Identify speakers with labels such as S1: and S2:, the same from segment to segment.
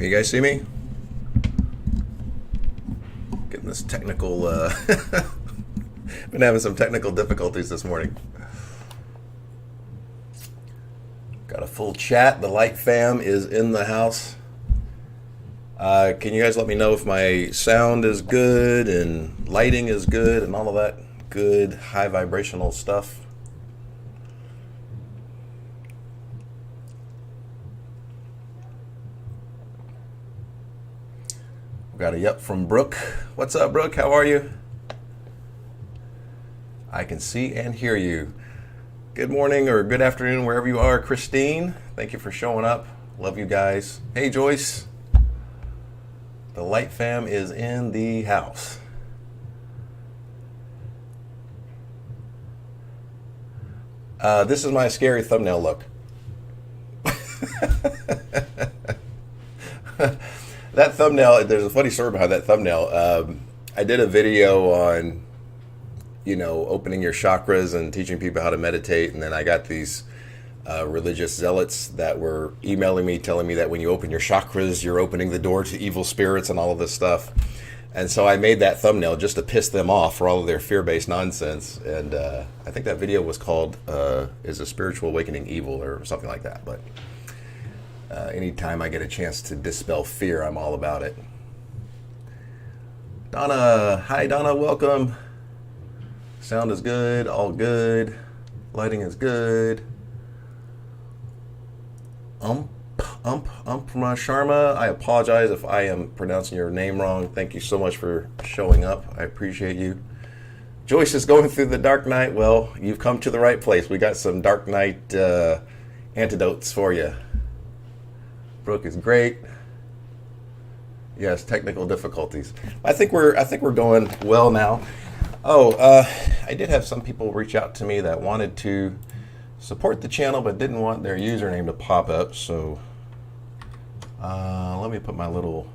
S1: Can you guys see me? Getting this technical, been having some technical difficulties this morning. Got a full chat. The Light Fam is in the house. Can you guys let me know if my sound is good and lighting is good and all of that good high vibrational stuff? Got a yep from Brooke. What's up, Brooke? How are you? I can see and hear you. Good morning or good afternoon, wherever you are. Christine, thank you for showing up. Love you guys. Hey, Joyce. The Light Fam is in the house. This is my scary thumbnail look. That thumbnail, there's a funny story behind that thumbnail. I did a video on, opening your chakras and teaching people how to meditate. And then I got these religious zealots that were emailing me, telling me that when you open your chakras, you're opening the door to evil spirits and all of this stuff. And so I made that thumbnail just to piss them off for all of their fear-based nonsense. And I think that video was called, Is a Spiritual Awakening Evil, or something like that. But anytime I get a chance to dispel fear, I'm all about it. Donna, hi Donna, welcome. Sound is good, all good. Lighting is good. Sharma, I apologize if I am pronouncing your name wrong. Thank you so much for showing up. I appreciate you. Joyce is going through the dark night. Well, you've come to the right place. We got some dark night antidotes for you. Brooke is great. Yes, technical difficulties. I think we're going well now. I did have some people reach out to me that wanted to support the channel but didn't want their username to pop up. So let me put my little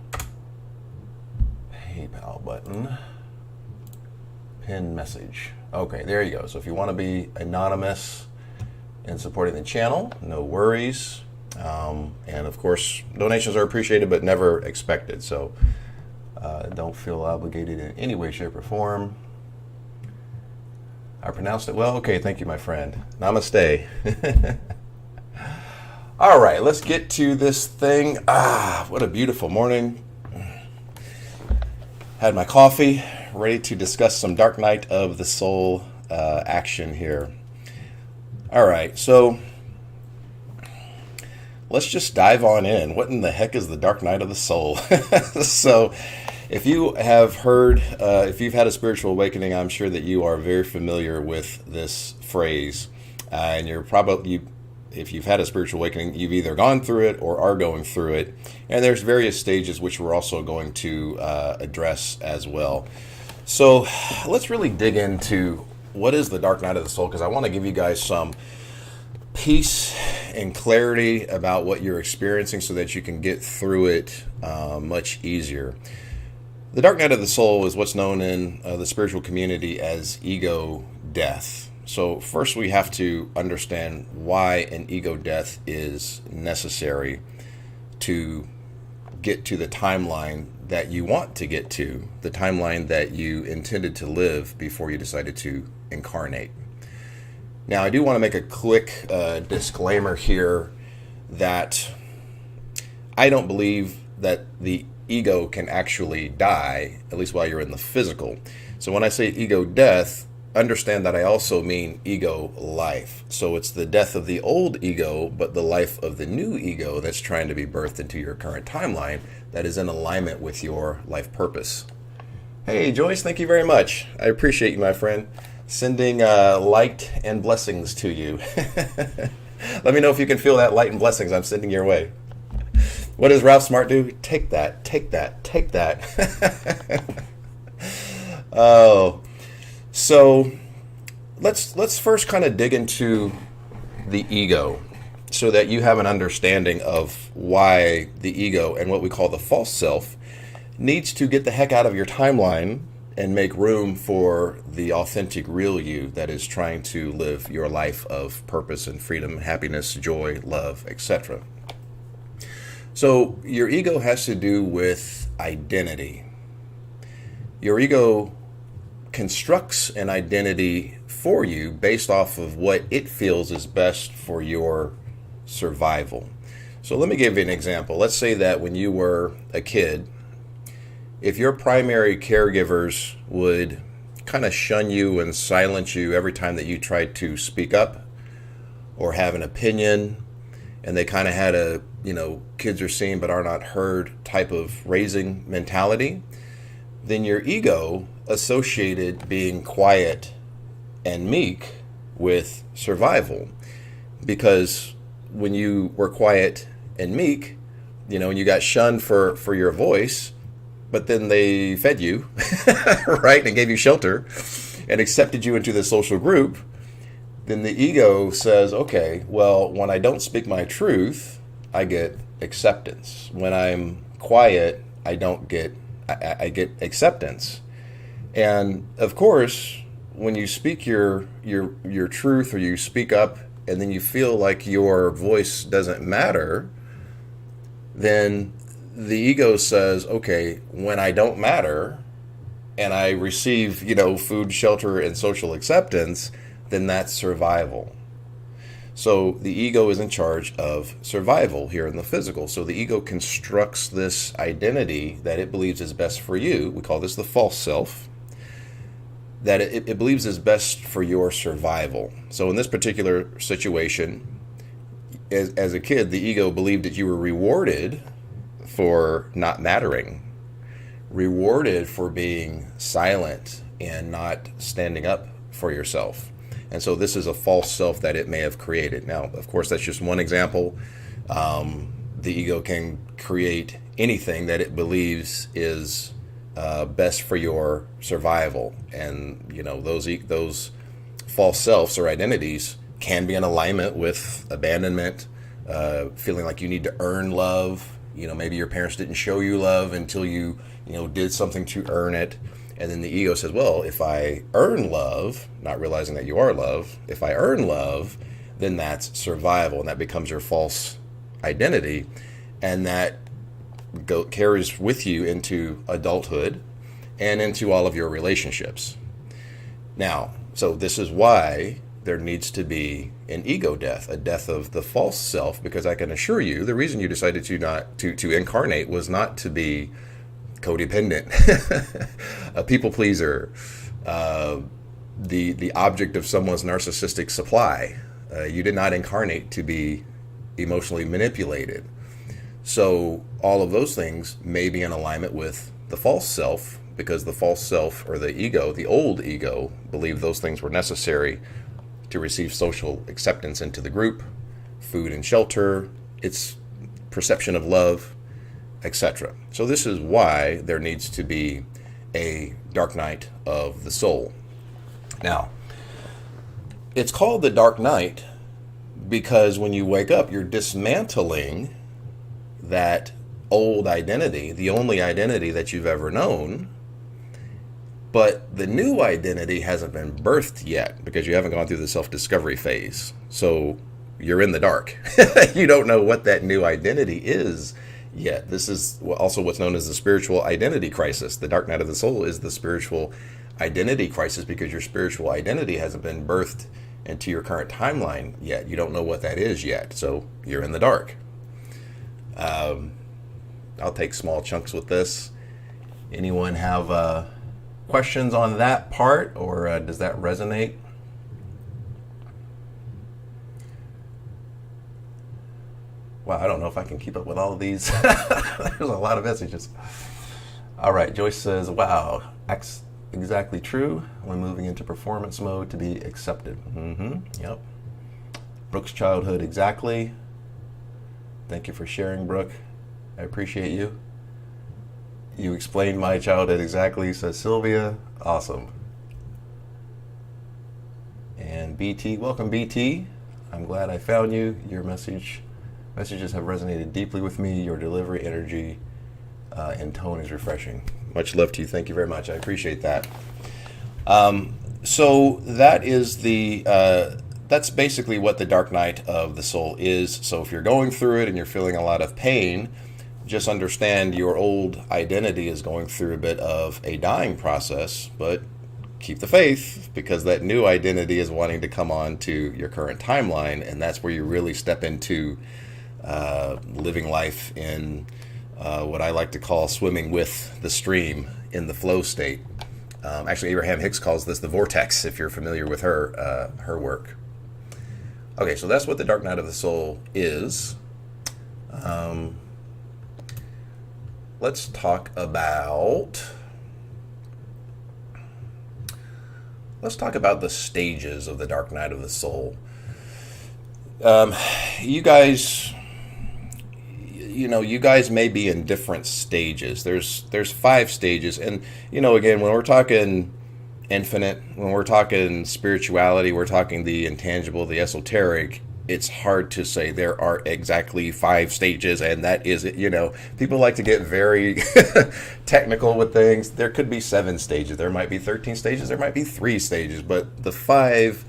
S1: PayPal button. Pin message. Okay, there you go. So if you want to be anonymous in supporting the channel, no worries. And of course, donations are appreciated but never expected. So don't feel obligated in any way, shape, or form. I pronounced it well? Okay, thank you, my friend. Namaste. All right, let's get to this thing. What a beautiful morning. Had my coffee, ready to discuss some Dark Night of the Soul action here. All right, so let's just dive on in. What in the heck is the Dark Night of the Soul? So if you have heard, if you've had a spiritual awakening, I'm sure that you are very familiar with this phrase. And you're probably, if you've had a spiritual awakening, you've either gone through it or are going through it. And there's various stages which we're also going to address as well. So let's really dig into what is the Dark Night of the Soul, because I want to give you guys some peace and clarity about what you're experiencing so that you can get through it much easier. The Dark Night of the Soul is what's known in the spiritual community as ego death. So first we have to understand why an ego death is necessary to get to the timeline that you want to get to, the timeline that you intended to live before you decided to incarnate. Now, I do want to make a quick disclaimer here that I don't believe that the ego can actually die, at least while you're in the physical. So when I say ego death, understand that I also mean ego life. So it's the death of the old ego, but the life of the new ego that's trying to be birthed into your current timeline that is in alignment with your life purpose. Hey, Joyce, thank you very much. I appreciate you, my friend. Sending light and blessings to you. Let me know if you can feel that light and blessings I'm sending your way. What does Ralph Smart do? Take that, take that, take that. Oh, so let's first kind of dig into the ego so that you have an understanding of why the ego and what we call the false self needs to get the heck out of your timeline and make room for the authentic real you that is trying to live your life of purpose and freedom, happiness, joy, love, etc. So your ego has to do with identity. Your ego constructs an identity for you based off of what it feels is best for your survival. So let me give you an example. Let's say that when you were a kid, if your primary caregivers would kind of shun you and silence you every time that you tried to speak up or have an opinion, and they kind of had a, kids are seen but are not heard type of raising mentality, then your ego associated being quiet and meek with survival. Because when you were quiet and meek, and you got shunned for your voice, but then they fed you, right, and gave you shelter and accepted you into the social group, then the ego says, okay, well, when I don't speak my truth, I get acceptance. When I'm quiet, I get acceptance. And of course, when you speak your truth, or you speak up and then you feel like your voice doesn't matter, then the ego says, okay, when I don't matter and I receive, food, shelter, and social acceptance, then that's survival. So the ego is in charge of survival here in the physical. So the ego constructs this identity that it believes is best for you. We call this the false self. That it believes is best for your survival. So in this particular situation, as a kid, the ego believed that you were rewarded for not mattering, rewarded for being silent and not standing up for yourself. And so this is a false self that it may have created. Now, of course, that's just one example. The ego can create anything that it believes is best for your survival. And, those false selves or identities can be in alignment with abandonment, feeling like you need to earn love. Maybe your parents didn't show you love until you did something to earn it. And then the ego says, well, if I earn love, not realizing that you are love, if I earn love, then that's survival. And that becomes your false identity. And that carries with you into adulthood and into all of your relationships. Now, so this is why there needs to be an ego death, a death of the false self, because I can assure you the reason you decided to incarnate was not to be codependent, a people pleaser, the object of someone's narcissistic supply. You did not incarnate to be emotionally manipulated. So all of those things may be in alignment with the false self, because the false self, or the ego, the old ego, believed those things were necessary to receive social acceptance into the group, food and shelter, its perception of love, etc. So this is why there needs to be a dark night of the soul. Now, it's called the dark night because when you wake up, you're dismantling that old identity, the only identity that you've ever known, but the new identity hasn't been birthed yet because you haven't gone through the self-discovery phase. So you're in the dark. You don't know what that new identity is yet. This is also what's known as the spiritual identity crisis. The dark night of the soul is the spiritual identity crisis because your spiritual identity hasn't been birthed into your current timeline yet. You don't know what that is yet. So you're in the dark. I'll take small chunks with this. Anyone have questions on that part, or does that resonate? Wow, I don't know if I can keep up with all of these. There's a lot of messages. All right, Joyce says, wow, exactly true. When moving into performance mode to be accepted. Yep. Brooke's childhood, exactly. Thank you for sharing, Brooke. I appreciate you. You explained my childhood exactly, says Sylvia. Awesome. And BT, welcome BT. I'm glad I found you. Your messages have resonated deeply with me. Your delivery, energy, and tone is refreshing. Much love to you. Thank you very much. I appreciate that. So that is the that's basically what the dark night of the soul is. So if you're going through it and you're feeling a lot of pain, just understand your old identity is going through a bit of a dying process, but keep the faith, because that new identity is wanting to come on to your current timeline, and that's where you really step into living life in what I like to call swimming with the stream, in the flow state. Actually, Abraham Hicks calls this the vortex, if you're familiar with her work. Okay, so that's what the dark night of the soul is. Let's talk about the stages of the dark night of the soul. You guys may be in different stages. There's 5 stages, and again, when we're talking infinite, when we're talking spirituality, we're talking the intangible, the esoteric. It's hard to say there are exactly 5 stages, and that is it. People like to get very technical with things. There could be 7 stages. There might be 13 stages. There might be 3 stages, but the 5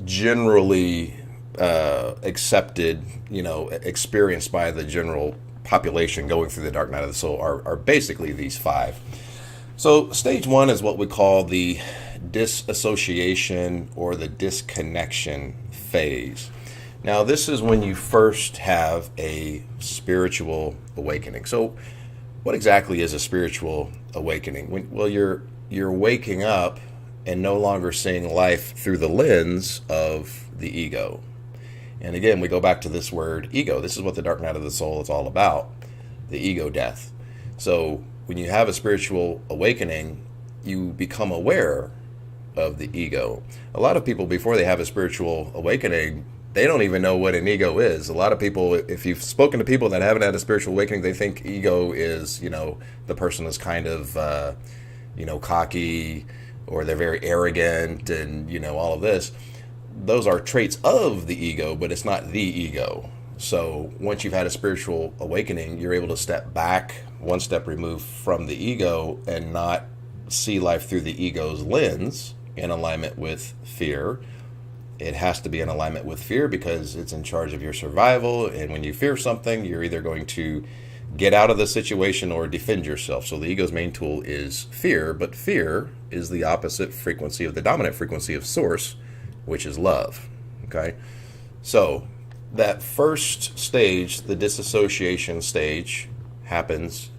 S1: generally accepted, experienced by the general population going through the dark night of the soul are basically these 5. So stage 1 is what we call the disassociation or the disconnection phase. Now, this is when you first have a spiritual awakening. So what exactly is a spiritual awakening? Well, you're waking up and no longer seeing life through the lens of the ego. And again, we go back to this word ego. This is what the dark night of the soul is all about, the ego death. So when you have a spiritual awakening, you become aware of the ego. A lot of people, before they have a spiritual awakening, they don't even know what an ego is. A lot of people, if you've spoken to people that haven't had a spiritual awakening, they think ego is, the person is kind of, cocky, or they're very arrogant, and, all of this. Those are traits of the ego, but it's not the ego. So once you've had a spiritual awakening, you're able to step back, one step removed from the ego, and not see life through the ego's lens in alignment with fear. It has to be in alignment with fear because it's in charge of your survival. And when you fear something, you're either going to get out of the situation or defend yourself. So the ego's main tool is fear, but fear is the opposite frequency of the dominant frequency of source, which is love. Okay? So that first stage, the disassociation stage, happens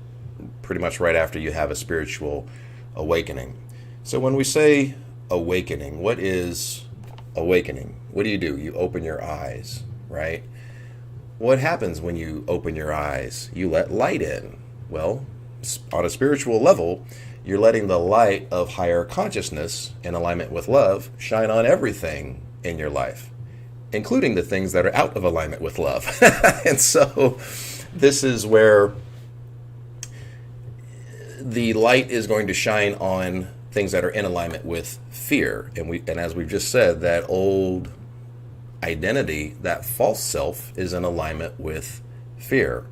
S1: pretty much right after you have a spiritual awakening. So when we say awakening, what is awakening? What do? You open your eyes, right? What happens when you open your eyes? You let light in. Well, on a spiritual level, you're letting the light of higher consciousness in alignment with love shine on everything in your life, including the things that are out of alignment with love. And so this is where the light is going to shine on things that are in alignment with fear. And as we've just said, that old identity, that false self, is in alignment with fear.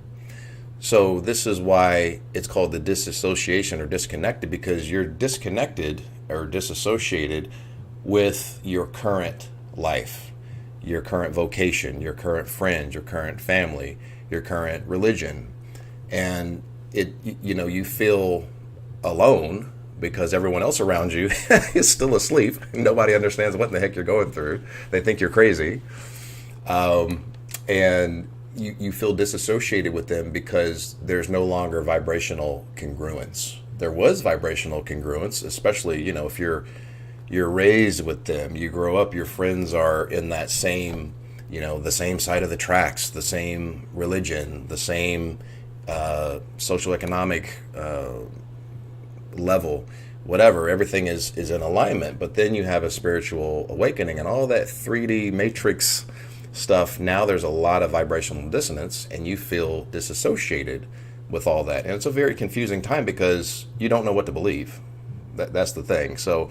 S1: So this is why it's called the disassociation or disconnected, because you're disconnected or disassociated with your current life, your current vocation, your current friends, your current family, your current religion. And you feel alone because everyone else around you is still asleep. Nobody understands what in the heck you're going through. They think you're crazy. And you feel disassociated with them because there's no longer vibrational congruence. There was vibrational congruence, especially, if you're raised with them, you grow up, your friends are in that same, the same side of the tracks, the same religion, the same social economic level, whatever, everything is in alignment. But then you have a spiritual awakening and all that 3D matrix stuff. Now there's a lot of vibrational dissonance and you feel disassociated with all that. And it's a very confusing time because you don't know what to believe. That's the thing. So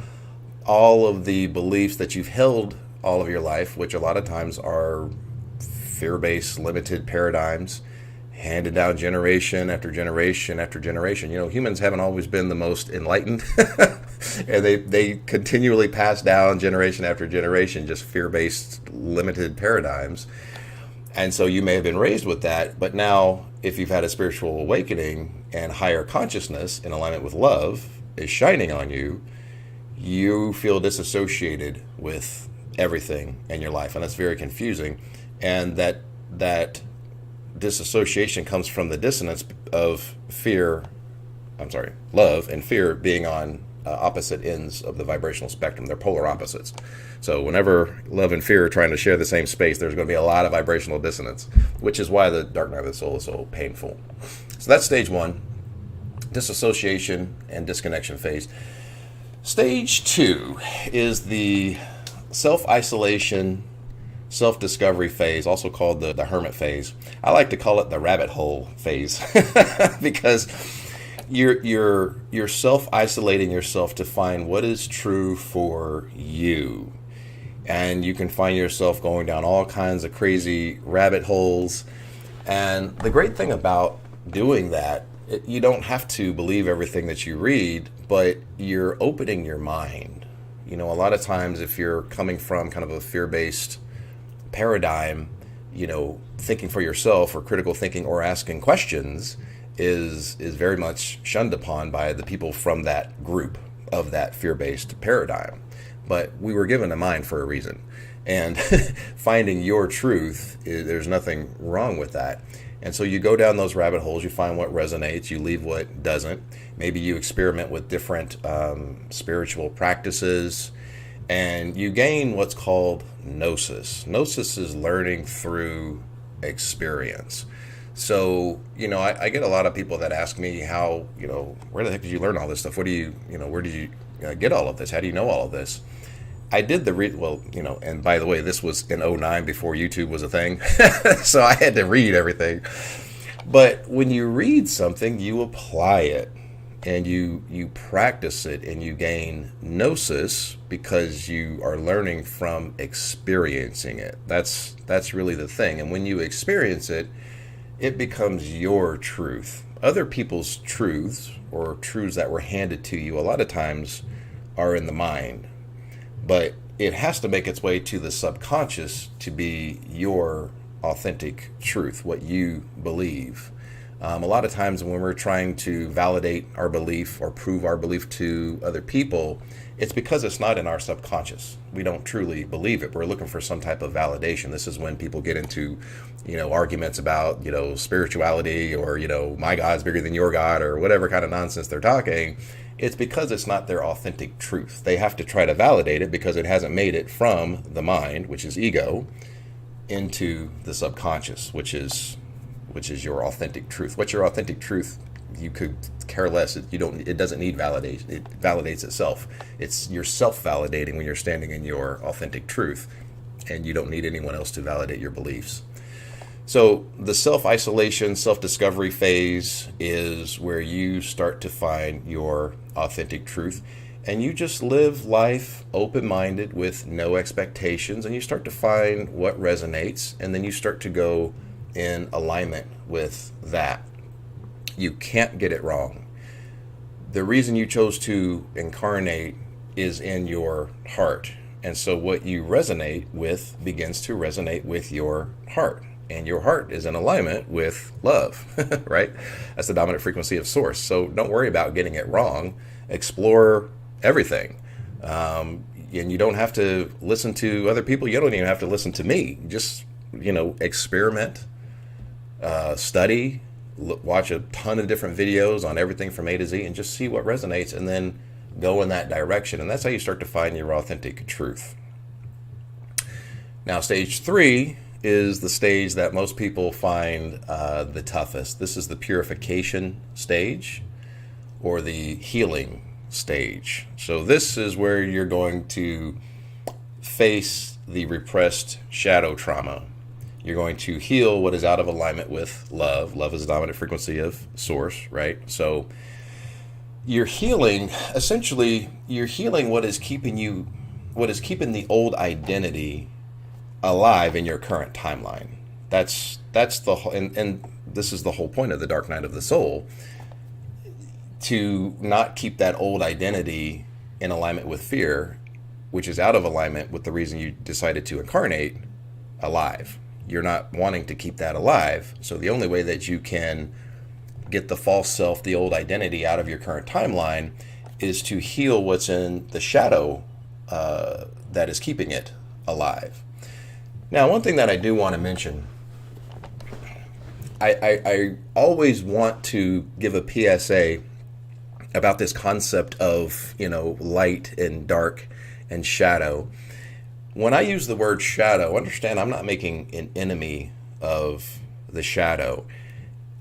S1: all of the beliefs that you've held all of your life, which a lot of times are fear-based, limited paradigms, handed down generation after generation after generation. Humans haven't always been the most enlightened, and they continually pass down generation after generation, just fear-based, limited paradigms. And so you may have been raised with that, but now if you've had a spiritual awakening and higher consciousness in alignment with love is shining on you, you feel disassociated with everything in your life, and that's very confusing. And that disassociation comes from the dissonance of love and fear being on opposite ends of the vibrational spectrum. They're polar opposites. So whenever love and fear are trying to share the same space, there's going to be a lot of vibrational dissonance, which is why the dark night of the soul is so painful. So that's stage 1, disassociation and disconnection phase. Stage 2 is the self-isolation, self-discovery phase, also called the hermit phase. I like to call it the rabbit hole phase because you're self-isolating yourself to find what is true for you. And you can find yourself going down all kinds of crazy rabbit holes. And the great thing about doing that, you don't have to believe everything that you read, but you're opening your mind. A lot of times if you're coming from kind of a fear-based paradigm, thinking for yourself or critical thinking or asking questions is very much shunned upon by the people from that group of that fear-based paradigm. But we were given a mind for a reason. And finding your truth, there's nothing wrong with that. And so you go down those rabbit holes, you find what resonates, you leave what doesn't. Maybe you experiment with different spiritual practices, and you gain what's called gnosis. Gnosis is learning through experience. So, I get a lot of people that ask me how, where the heck did you learn all this stuff? Where did you get all of this? How do you know all of this? I did and by the way, this was in 2009 before YouTube was a thing. So I had to read everything. But when you read something, you apply it and you practice it and you gain gnosis because you are learning from experiencing it. That's really the thing. And when you experience it, it becomes your truth. Other people's truths or truths that were handed to you a lot of times are in the mind. But it has to make its way to the subconscious to be your authentic truth, what you believe. A lot of times when we're trying to validate our belief or prove our belief to other people, it's because it's not in our subconscious. We don't truly believe it. We're looking for some type of validation. This is when people get into, arguments about, spirituality or, my God's bigger than your God or whatever kind of nonsense they're talking. It's because it's not their authentic truth. They have to try to validate it because it hasn't made it from the mind, which is ego, into the subconscious, which is your authentic truth. What's your authentic truth? You could care less. It doesn't need validation. It validates itself. You're self-validating when you're standing in your authentic truth, and you don't need anyone else to validate your beliefs. So the self-isolation, self-discovery phase is where you start to find your authentic truth, and you just live life open-minded with no expectations, and you start to find what resonates, and then you start to go in alignment with that. You can't get it wrong. The reason you chose to incarnate is in your heart, and so what you resonate with begins to resonate with your heart. And your heart is in alignment with love, right? That's the dominant frequency of source. So don't worry about getting it wrong. Explore everything. And you don't have to listen to other people. You don't even have to listen to me. Just, experiment, study, watch a ton of different videos on everything from A to Z and just see what resonates and then go in that direction. And that's how you start to find your authentic truth. Now, stage 3 is the stage that most people find the toughest. This is the purification stage or the healing stage. So this is where you're going to face the repressed shadow trauma. You're going to heal what is out of alignment with love. Love is the dominant frequency of source, right? So you're healing what is keeping the old identity alive in your current timeline. That's the whole, and this is the whole point of the dark night of the soul, to not keep that old identity in alignment with fear, which is out of alignment with the reason you decided to incarnate, alive. You're not wanting to keep that alive. So the only way that you can get the false self, the old identity out of your current timeline, is to heal what's in the shadow that is keeping it alive. Now, one thing that I do want to mention, I always want to give a PSA about this concept of, light and dark and shadow. When I use the word shadow, understand I'm not making an enemy of the shadow.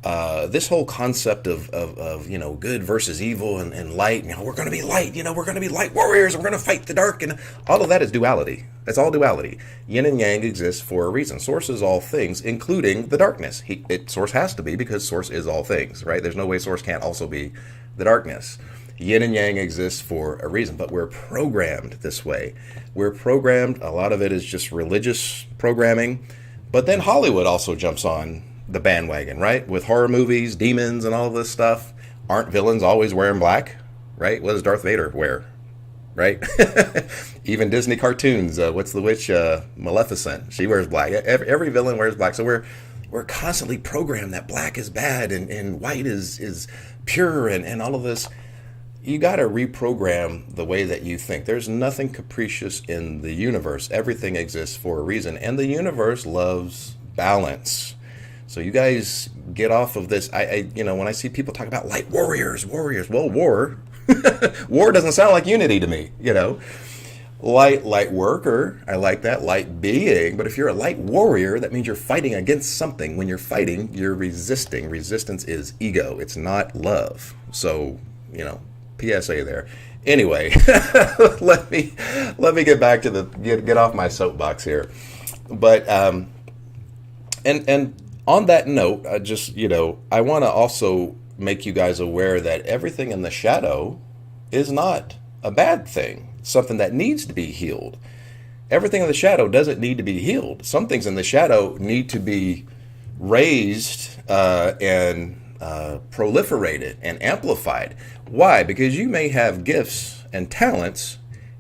S1: This whole concept of good versus evil and light, we're going to be light, we're going to be light warriors, we're going to fight the dark, and all of that is duality. That's all duality. Yin and yang exists for a reason. Source is all things, including the darkness. Source has to be, because source is all things, right? There's no way source can't also be the darkness. Yin and yang exists for a reason, but we're programmed this way. We're programmed, a lot of it is just religious programming, but then Hollywood also jumps on the bandwagon, right? With horror movies, demons, and all of this stuff. Aren't villains always wearing black, right? What does Darth Vader wear, right? Even Disney cartoons, what's the witch? Maleficent. She wears black. Every villain wears black. So we're constantly programmed that black is bad and white is pure and all of this. You got to reprogram the way that you think. There's nothing capricious in the universe. Everything exists for a reason, and the universe loves balance. So you guys get off of this. When I see people talk about light warriors, well, war doesn't sound like unity to me, Light worker, I like that. Light being, but if you're a light warrior, that means you're fighting against something. When you're fighting, you're resisting. Resistance is ego. It's not love. So, PSA there. Anyway, let me get back to get off my soapbox here. But and on that note, I want to also make you guys aware that everything in the shadow is not a bad thing. It's something that needs to be healed. Everything in the shadow doesn't need to be healed. Some things in the shadow need to be raised and proliferated and amplified. Why? Because you may have gifts and talents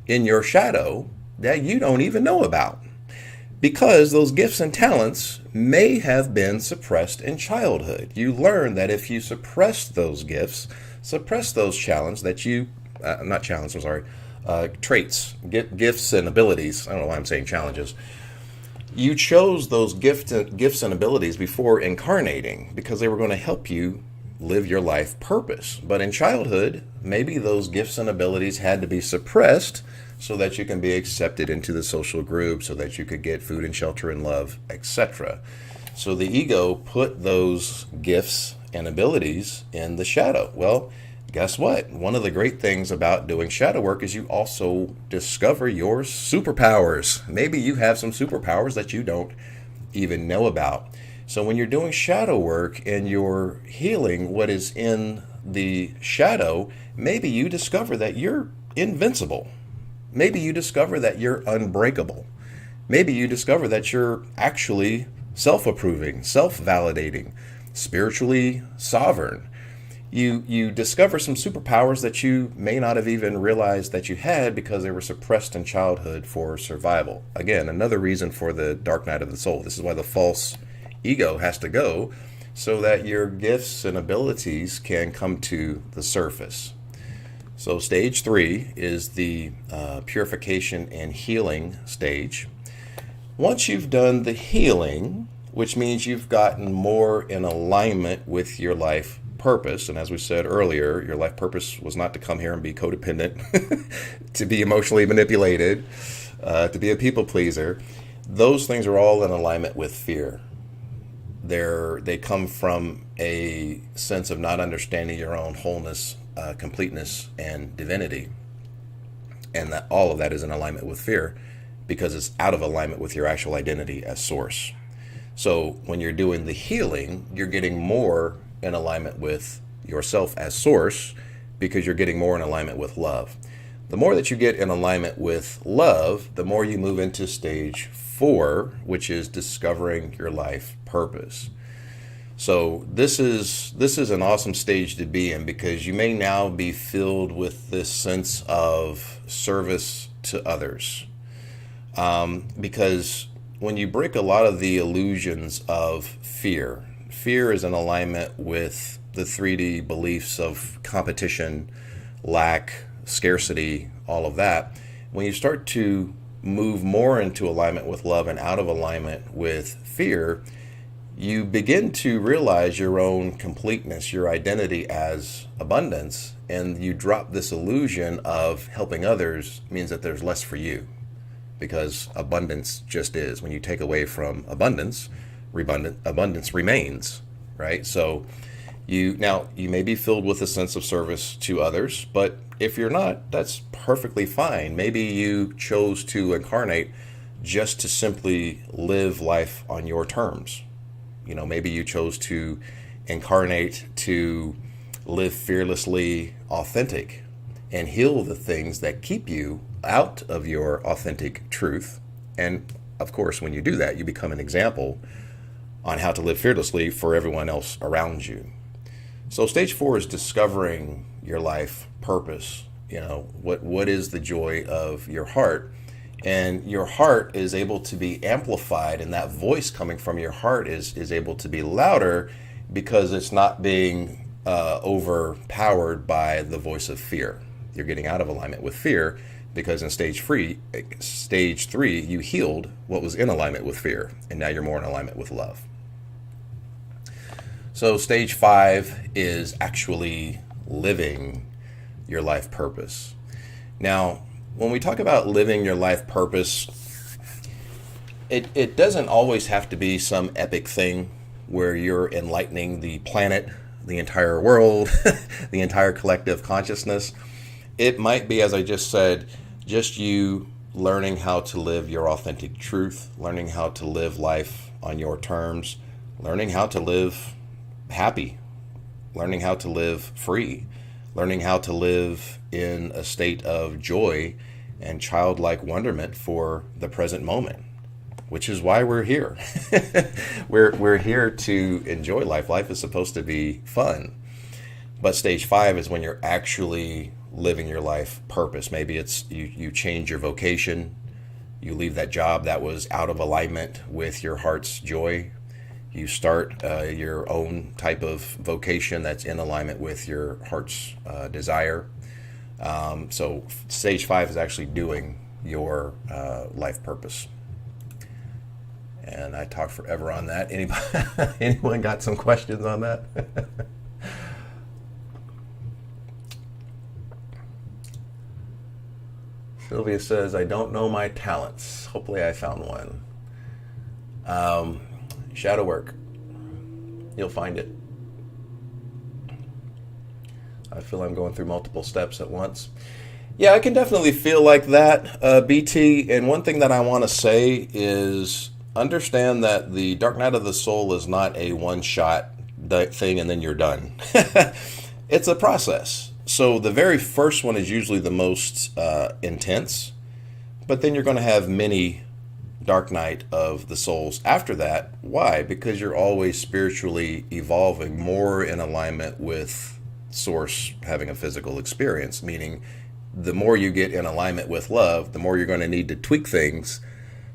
S1: in your shadow that you don't even know about. Because those gifts and talents may have been suppressed in childhood. You learn that if you suppress those gifts, suppress those traits, gifts and abilities. I don't know why I'm saying challenges. You chose those gifts and abilities before incarnating because they were going to help you live your life purpose. But in childhood, maybe those gifts and abilities had to be suppressed so that you can be accepted into the social group, so that you could get food and shelter and love, etc. So the ego put those gifts and abilities in the shadow. Well, guess what? One of the great things about doing shadow work is you also discover your superpowers. Maybe you have some superpowers that you don't even know about. So when you're doing shadow work and you're healing what is in the shadow, maybe you discover that you're invincible. Maybe you discover that you're unbreakable. Maybe you discover that you're actually self-approving, self-validating, spiritually sovereign. You discover some superpowers that you may not have even realized that you had because they were suppressed in childhood for survival. Again, another reason for the dark night of the soul. This is why the false ego has to go, so that your gifts and abilities can come to the surface. So stage 3 is the purification and healing stage. Once you've done the healing, which means you've gotten more in alignment with your life purpose, and as we said earlier, your life purpose was not to come here and be codependent, to be emotionally manipulated, to be a people pleaser. Those things are all in alignment with fear. They come from a sense of not understanding your own wholeness, completeness, and divinity. And that all of that is in alignment with fear because it's out of alignment with your actual identity as source. So when you're doing the healing, you're getting more in alignment with yourself as source because you're getting more in alignment with love. The more that you get in alignment with love, the more you move into stage 4, which is discovering your life purpose. So this is an awesome stage to be in because you may now be filled with this sense of service to others. Because when you break a lot of the illusions of fear, fear is in alignment with the 3D beliefs of competition, lack, scarcity, all of that. When you start to move more into alignment with love and out of alignment with fear, you begin to realize your own completeness, your identity as abundance, and you drop this illusion of helping others means that there's less for you because abundance just is. When you take away from abundance, abundance remains, right? So you may be filled with a sense of service to others, but if you're not, that's perfectly fine. Maybe you chose to incarnate just to simply live life on your terms. Maybe you chose to incarnate to live fearlessly authentic and heal the things that keep you out of your authentic truth. And of course, when you do that, you become an example on how to live fearlessly for everyone else around you. So stage 4 is discovering your life purpose. What is the joy of your heart? And your heart is able to be amplified, and that voice coming from your heart is able to be louder because it's not being overpowered by the voice of fear. You're getting out of alignment with fear because in stage 3, you healed what was in alignment with fear, and now you're more in alignment with love. So stage 5 is actually living your life purpose. Now, when we talk about living your life purpose, it doesn't always have to be some epic thing where you're enlightening the planet, the entire world, the entire collective consciousness. It might be, as I just said, just you learning how to live your authentic truth, learning how to live life on your terms, learning how to live happy, learning how to live free, learning how to live in a state of joy and childlike wonderment for the present moment, which is why we're here. We're here to enjoy life. Life is supposed to be fun. But stage 5 is when you're actually living your life purpose. Maybe it's you change your vocation, you leave that job that was out of alignment with your heart's joy. You start your own type of vocation that's in alignment with your heart's desire. So stage 5 is actually doing your life purpose. And I talked forever on that. Anyone got some questions on that? Sylvia says, I don't know my talents. Hopefully I found one. Shadow work. You'll find it. I feel I'm going through multiple steps at once. Yeah, I can definitely feel like that, BT. And one thing that I want to say is understand that the Dark Night of the Soul is not a one-shot thing and then you're done. It's a process. So the very first one is usually the most intense, but then you're going to have many Dark Night of the Souls after that. Why? Because you're always spiritually evolving more in alignment with Source having a physical experience, meaning the more you get in alignment with love, the more you're going to need to tweak things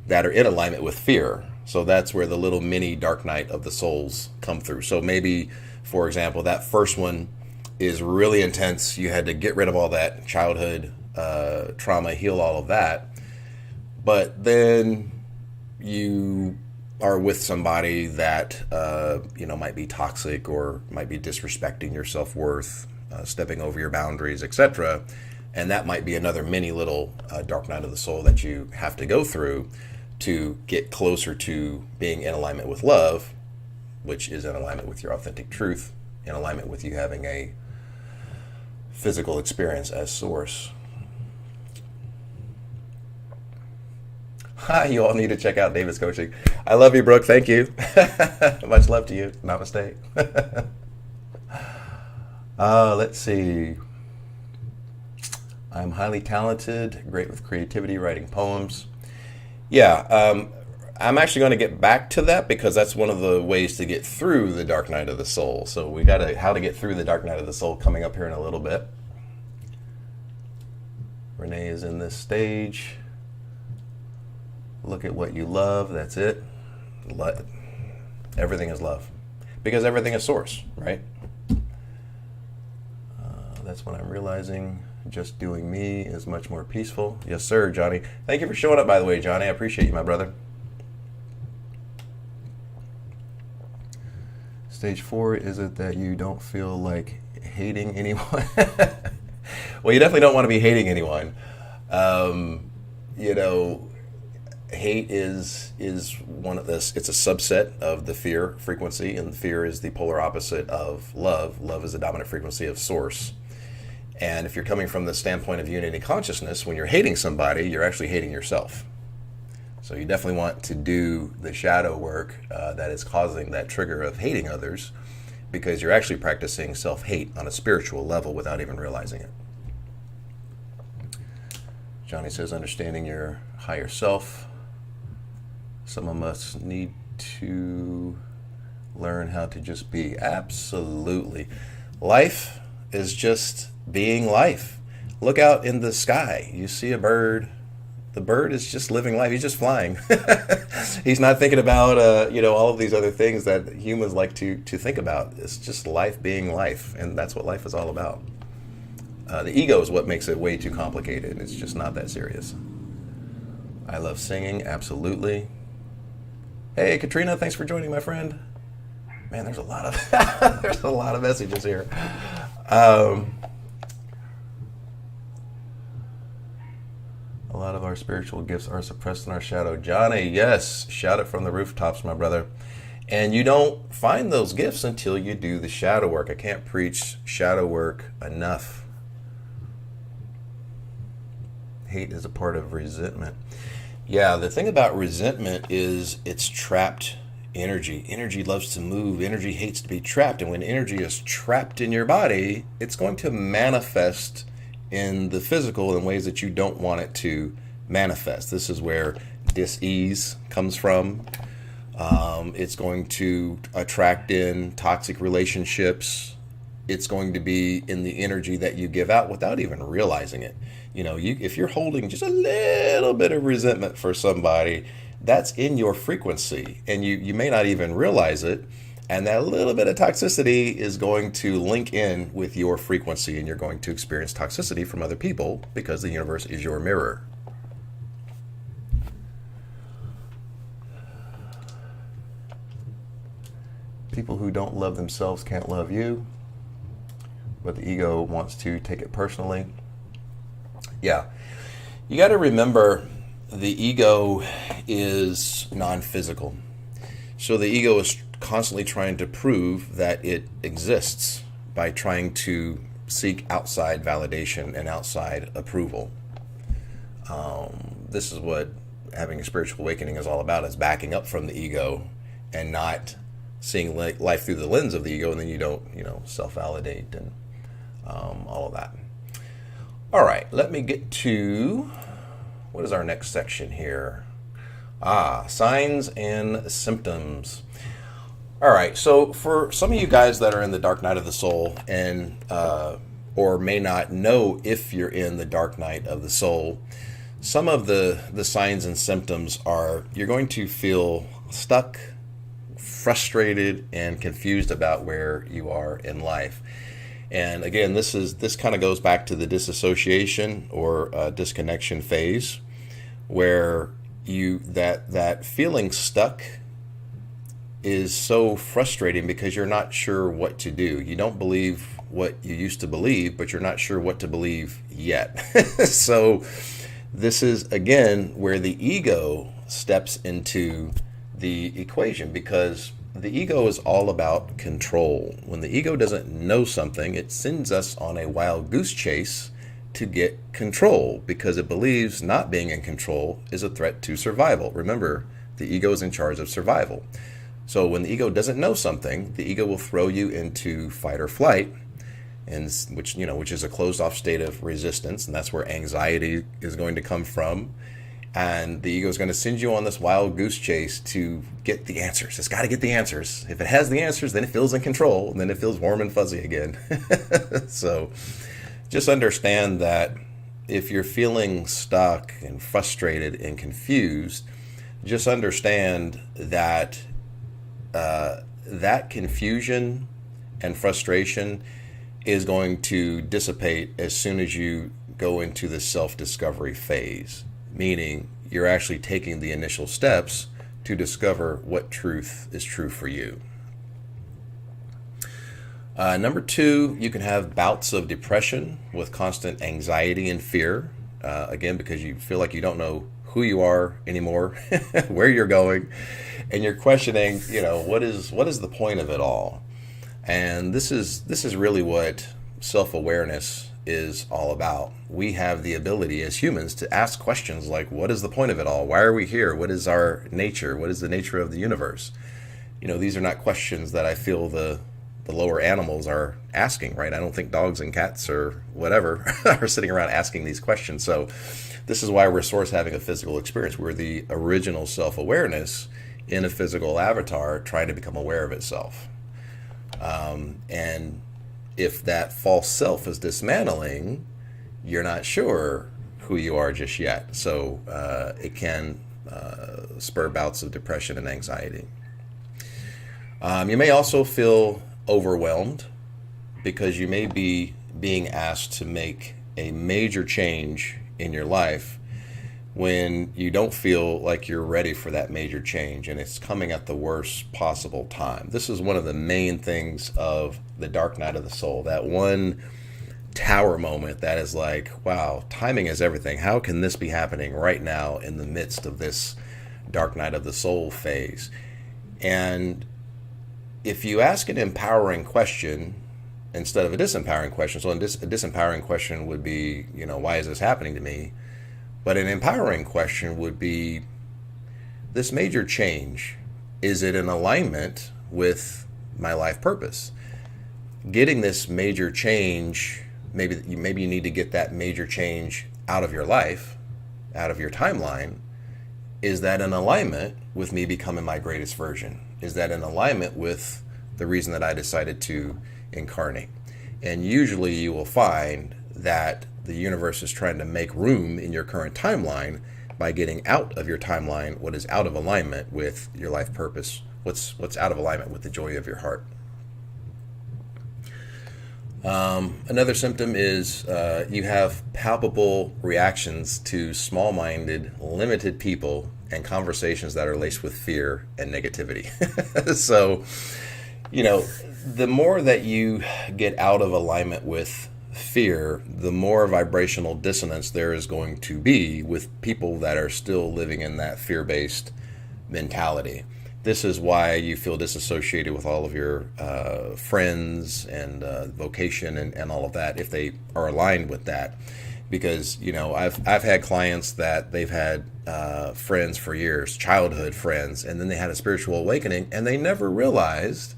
S1: that are in alignment with fear. So that's where the little mini Dark Night of the Souls come through. So maybe, for example, that first one is really intense. You had to get rid of all that childhood trauma, heal all of that. But then you are with somebody that might be toxic or might be disrespecting your self-worth, stepping over your boundaries, etc. And that might be another mini little Dark Night of the Soul that you have to go through to get closer to being in alignment with love, which is in alignment with your authentic truth, in alignment with you having a physical experience as Source. Hi, you all need to check out David's coaching. I love you, Brooke. Thank you. Much love to you. Namaste. Let's see. I'm highly talented, great with creativity, writing poems. Yeah, I'm actually going to get back to that because that's one of the ways to get through the dark night of the soul. So we got how to get through the dark night of the soul coming up here in a little bit. Renee is in this stage. Look at what you love. That's it. Everything is love because everything is source, right? That's when I'm realizing just doing me is much more peaceful. Yes, sir, Johnny. Thank you for showing up, by the way, Johnny. I appreciate you, my brother. Stage 4, is it that you don't feel like hating anyone? Well, you definitely don't want to be hating anyone. Hate is one of this. It's a subset of the fear frequency, and fear is the polar opposite of love. Love is the dominant frequency of source. And if you're coming from the standpoint of unity consciousness, when you're hating somebody, you're actually hating yourself. So you definitely want to do the shadow work that is causing that trigger of hating others, because you're actually practicing self-hate on a spiritual level without even realizing it. Johnny says, understanding your higher self. Some of us need to learn how to just be. Absolutely. Life is just being life. Look out in the sky. You see a bird. The bird is just living life. He's just flying. He's not thinking about all of these other things that humans like to think about. It's just life being life, and that's what life is all about. The ego is what makes it way too complicated. It's just not that serious. I love singing. Absolutely. Hey, Katrina, thanks for joining, my friend. Man, there's a lot of there's a lot of messages here. A lot of our spiritual gifts are suppressed in our shadow. Johnny, yes, shout it from the rooftops, my brother. And you don't find those gifts until you do the shadow work. I can't preach shadow work enough. Hate is a part of resentment. Yeah, the thing about resentment is it's trapped energy. Energy loves to move. Energy hates to be trapped. And when energy is trapped in your body, it's going to manifest in the physical in ways that you don't want it to manifest. This is where dis-ease comes from. It's going to attract in toxic relationships. It's going to be in the energy that you give out without even realizing it. If you're holding just a little bit of resentment for somebody, that's in your frequency, and you may not even realize it. And that little bit of toxicity is going to link in with your frequency, and you're going to experience toxicity from other people because the universe is your mirror. People who don't love themselves can't love you, but the ego wants to take it personally. Yeah, you got to remember the ego is non-physical. So the ego is constantly trying to prove that it exists by trying to seek outside validation and outside approval. This is what having a spiritual awakening is all about, is backing up from the ego and not seeing life through the lens of the ego, and then you don't, self-validate and all of that. All right, let me get to, what is our next section here? Signs and symptoms. All right, so for some of you guys that are in the dark night of the soul and or may not know if you're in the dark night of the soul, some of the signs and symptoms are you're going to feel stuck, frustrated, and confused about where you are in life. And again, this kind of goes back to the disassociation or disconnection phase, where that feeling stuck is so frustrating because you're not sure what to do. You don't believe what you used to believe, but you're not sure what to believe yet. So this is, again, where the ego steps into the equation, because the ego is all about control. When the ego doesn't know something, it sends us on a wild goose chase to get control, because it believes not being in control is a threat to survival. Remember, the ego is in charge of survival. So when the ego doesn't know something, the ego will throw you into fight or flight, and which is a closed off state of resistance, and that's where anxiety is going to come from. And the ego is going to send you on this wild goose chase to get the answers. It's got to get the answers. If it has the answers, then it feels in control, and then it feels warm and fuzzy again. So just understand that if you're feeling stuck and frustrated and confused, just understand that that confusion and frustration is going to dissipate as soon as you go into the self-discovery phase, meaning you're actually taking the initial steps to discover what truth is true for you. Number 2, you can have bouts of depression with constant anxiety and fear, again, because you feel like you don't know who you are anymore, where you're going, and you're questioning, what is the point of it all? And this is really what self-awareness is all about. We have the ability as humans to ask questions like, what is the point of it all? Why are we here? What is our nature? What is the nature of the universe? These are not questions that I feel the lower animals are asking, right? I don't think dogs and cats or whatever are sitting around asking these questions. So this is why we're source having a physical experience. We're the original self-awareness in a physical avatar trying to become aware of itself. And if that false self is dismantling, you're not sure who you are just yet. So it can spur bouts of depression and anxiety. You may also feel overwhelmed because you may be being asked to make a major change in your life when you don't feel like you're ready for that major change, and it's coming at the worst possible time. This is one of the main things of the dark night of the soul, that one tower moment that is like, wow, timing is everything. How can this be happening right now in the midst of this dark night of the soul phase? And if you ask an empowering question instead of a disempowering question, so a disempowering question would be, why is this happening to me? But an empowering question would be, this major change, is it in alignment with my life purpose? Getting this major change, maybe you need to get that major change out of your life, out of your timeline. Is that in alignment with me becoming my greatest version? Is that in alignment with the reason that I decided to incarnate? And usually you will find that the universe is trying to make room in your current timeline by getting out of your timeline what is out of alignment with your life purpose, what's out of alignment with the joy of your heart. Another symptom is you have palpable reactions to small-minded, limited people and conversations that are laced with fear and negativity. So, the more that you get out of alignment with fear, the more vibrational dissonance there is going to be with people that are still living in that fear-based mentality. This is why you feel disassociated with all of your friends and vocation and all of that if they are aligned with that. Because I've had clients that they've had friends for years, childhood friends, and then they had a spiritual awakening and they never realized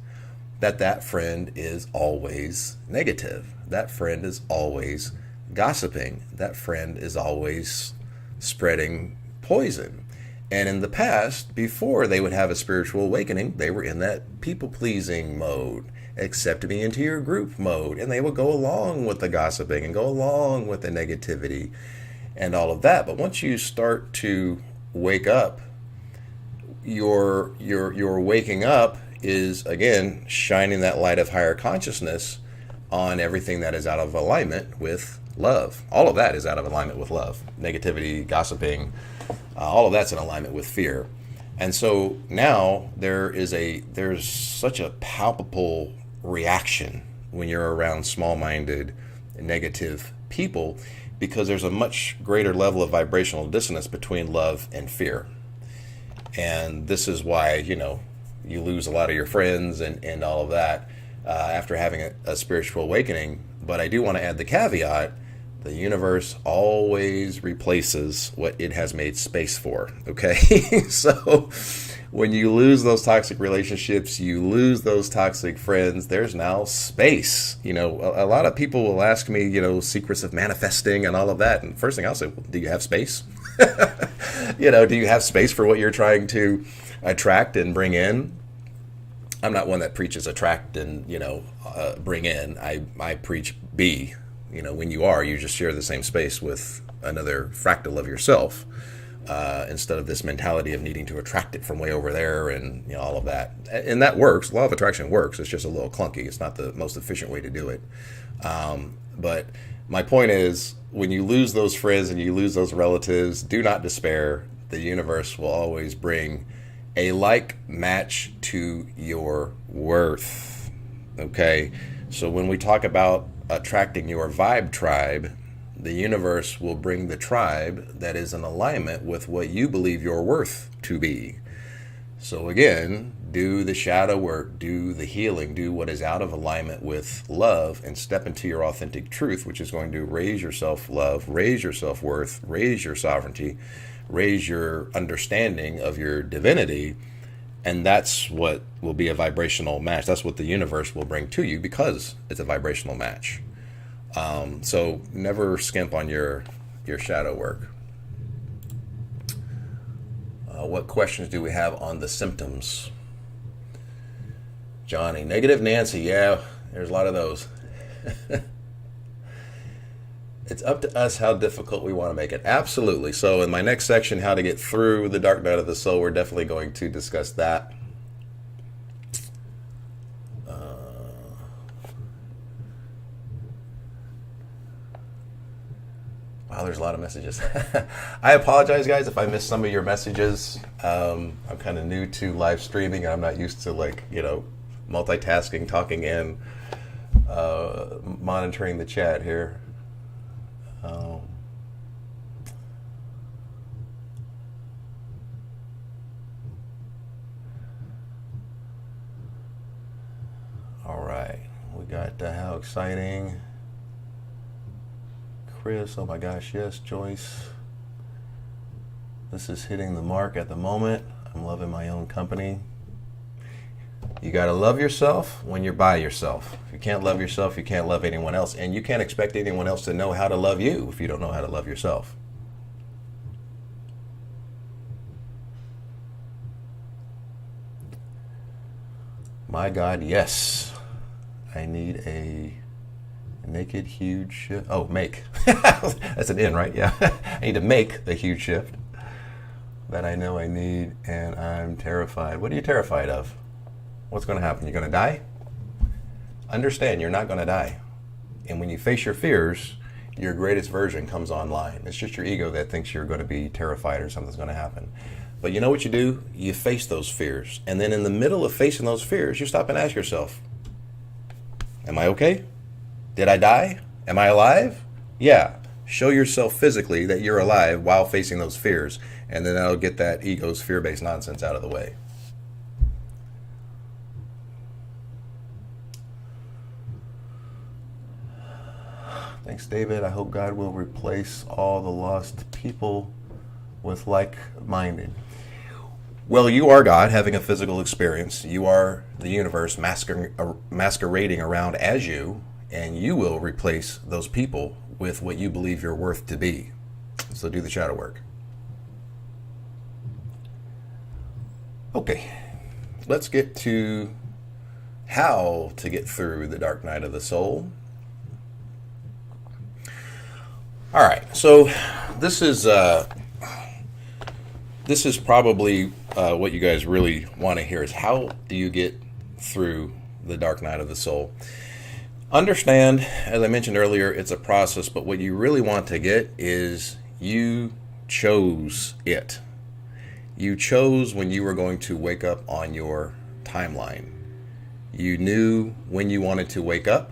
S1: that friend is always negative. That friend is always gossiping. That friend is always spreading poison. And in the past, before they would have a spiritual awakening, they were in that people-pleasing mode, accept me into your group mode, and they would go along with the gossiping and go along with the negativity and all of that. But once you start to wake up, your waking up is, again, shining that light of higher consciousness on everything that is out of alignment with love. All of that is out of alignment with love. Negativity, gossiping, all of that's in alignment with fear. And so now there's such a palpable reaction when you're around small-minded, negative people, because there's a much greater level of vibrational dissonance between love and fear. And this is why, you lose a lot of your friends and all of that after having a spiritual awakening. But I do want to add the caveat: the universe always replaces what it has made space for, okay? So when you lose those toxic relationships, you lose those toxic friends, there's now space. A lot of people will ask me, secrets of manifesting and all of that. And first thing I'll say, well, do you have space? Do you have space for what you're trying to attract and bring in? I'm not one that preaches attract and, bring in. I preach be. When you are, you just share the same space with another fractal of yourself, instead of this mentality of needing to attract it from way over there and all of that. And that works. Law of attraction works. It's just a little clunky. It's not the most efficient way to do it. But my point is, when you lose those friends and you lose those relatives, do not despair. The universe will always bring a like match to your worth. Okay? So when we talk about attracting your vibe tribe, the universe will bring the tribe that is in alignment with what you believe your worth to be. So again, do the shadow work, do the healing, do what is out of alignment with love, and step into your authentic truth, which is going to raise your self-love, raise your self-worth, raise your sovereignty, raise your understanding of your divinity. And that's what will be a vibrational match. That's what the universe will bring to you, because it's a vibrational match. So never skimp on your shadow work. What questions do we have on the symptoms? Johnny, negative Nancy. Yeah, there's a lot of those. It's up to us how difficult we want to make it. Absolutely. So in my next section, how to get through the dark night of the soul, we're definitely going to discuss that. Wow, there's a lot of messages. I apologize, guys, if I missed some of your messages. I'm kind of new to live streaming, and I'm not used to multitasking, talking, and monitoring the chat here. All right, we got how exciting. Chris, oh my gosh, yes. Joyce, this is hitting the mark at the moment. I'm loving my own company. You got to love yourself when you're by yourself. If you can't love yourself, you can't love anyone else. And you can't expect anyone else to know how to love you if you don't know how to love yourself. My God, yes. I need a naked huge shift. Oh, make. That's an N, right? Yeah. I need to make the huge shift that I know I need, and I'm terrified. What are you terrified of? What's going to happen? You're going to die? Understand, you're not going to die. And when you face your fears, your greatest version comes online. It's just your ego that thinks you're going to be terrified or something's going to happen. But you know what you do? You face those fears. And then in the middle of facing those fears, you stop and ask yourself, am I okay? Did I die? Am I alive? Yeah. Show yourself physically that you're alive while facing those fears, and then that'll get that ego's fear-based nonsense out of the way. Thanks, David. I hope God will replace all the lost people with like-minded. Well, you are God having a physical experience. You are the universe masquerading around as you, and you will replace those people with what you believe you're worth to be. So do the shadow work. Okay, let's get to how to get through the dark night of the soul. All right, so this is probably what you guys really want to hear, is how do you get through the dark night of the soul? Understand, as I mentioned earlier, it's a process, but what you really want to get is you chose it. You chose when you were going to wake up on your timeline. You knew when you wanted to wake up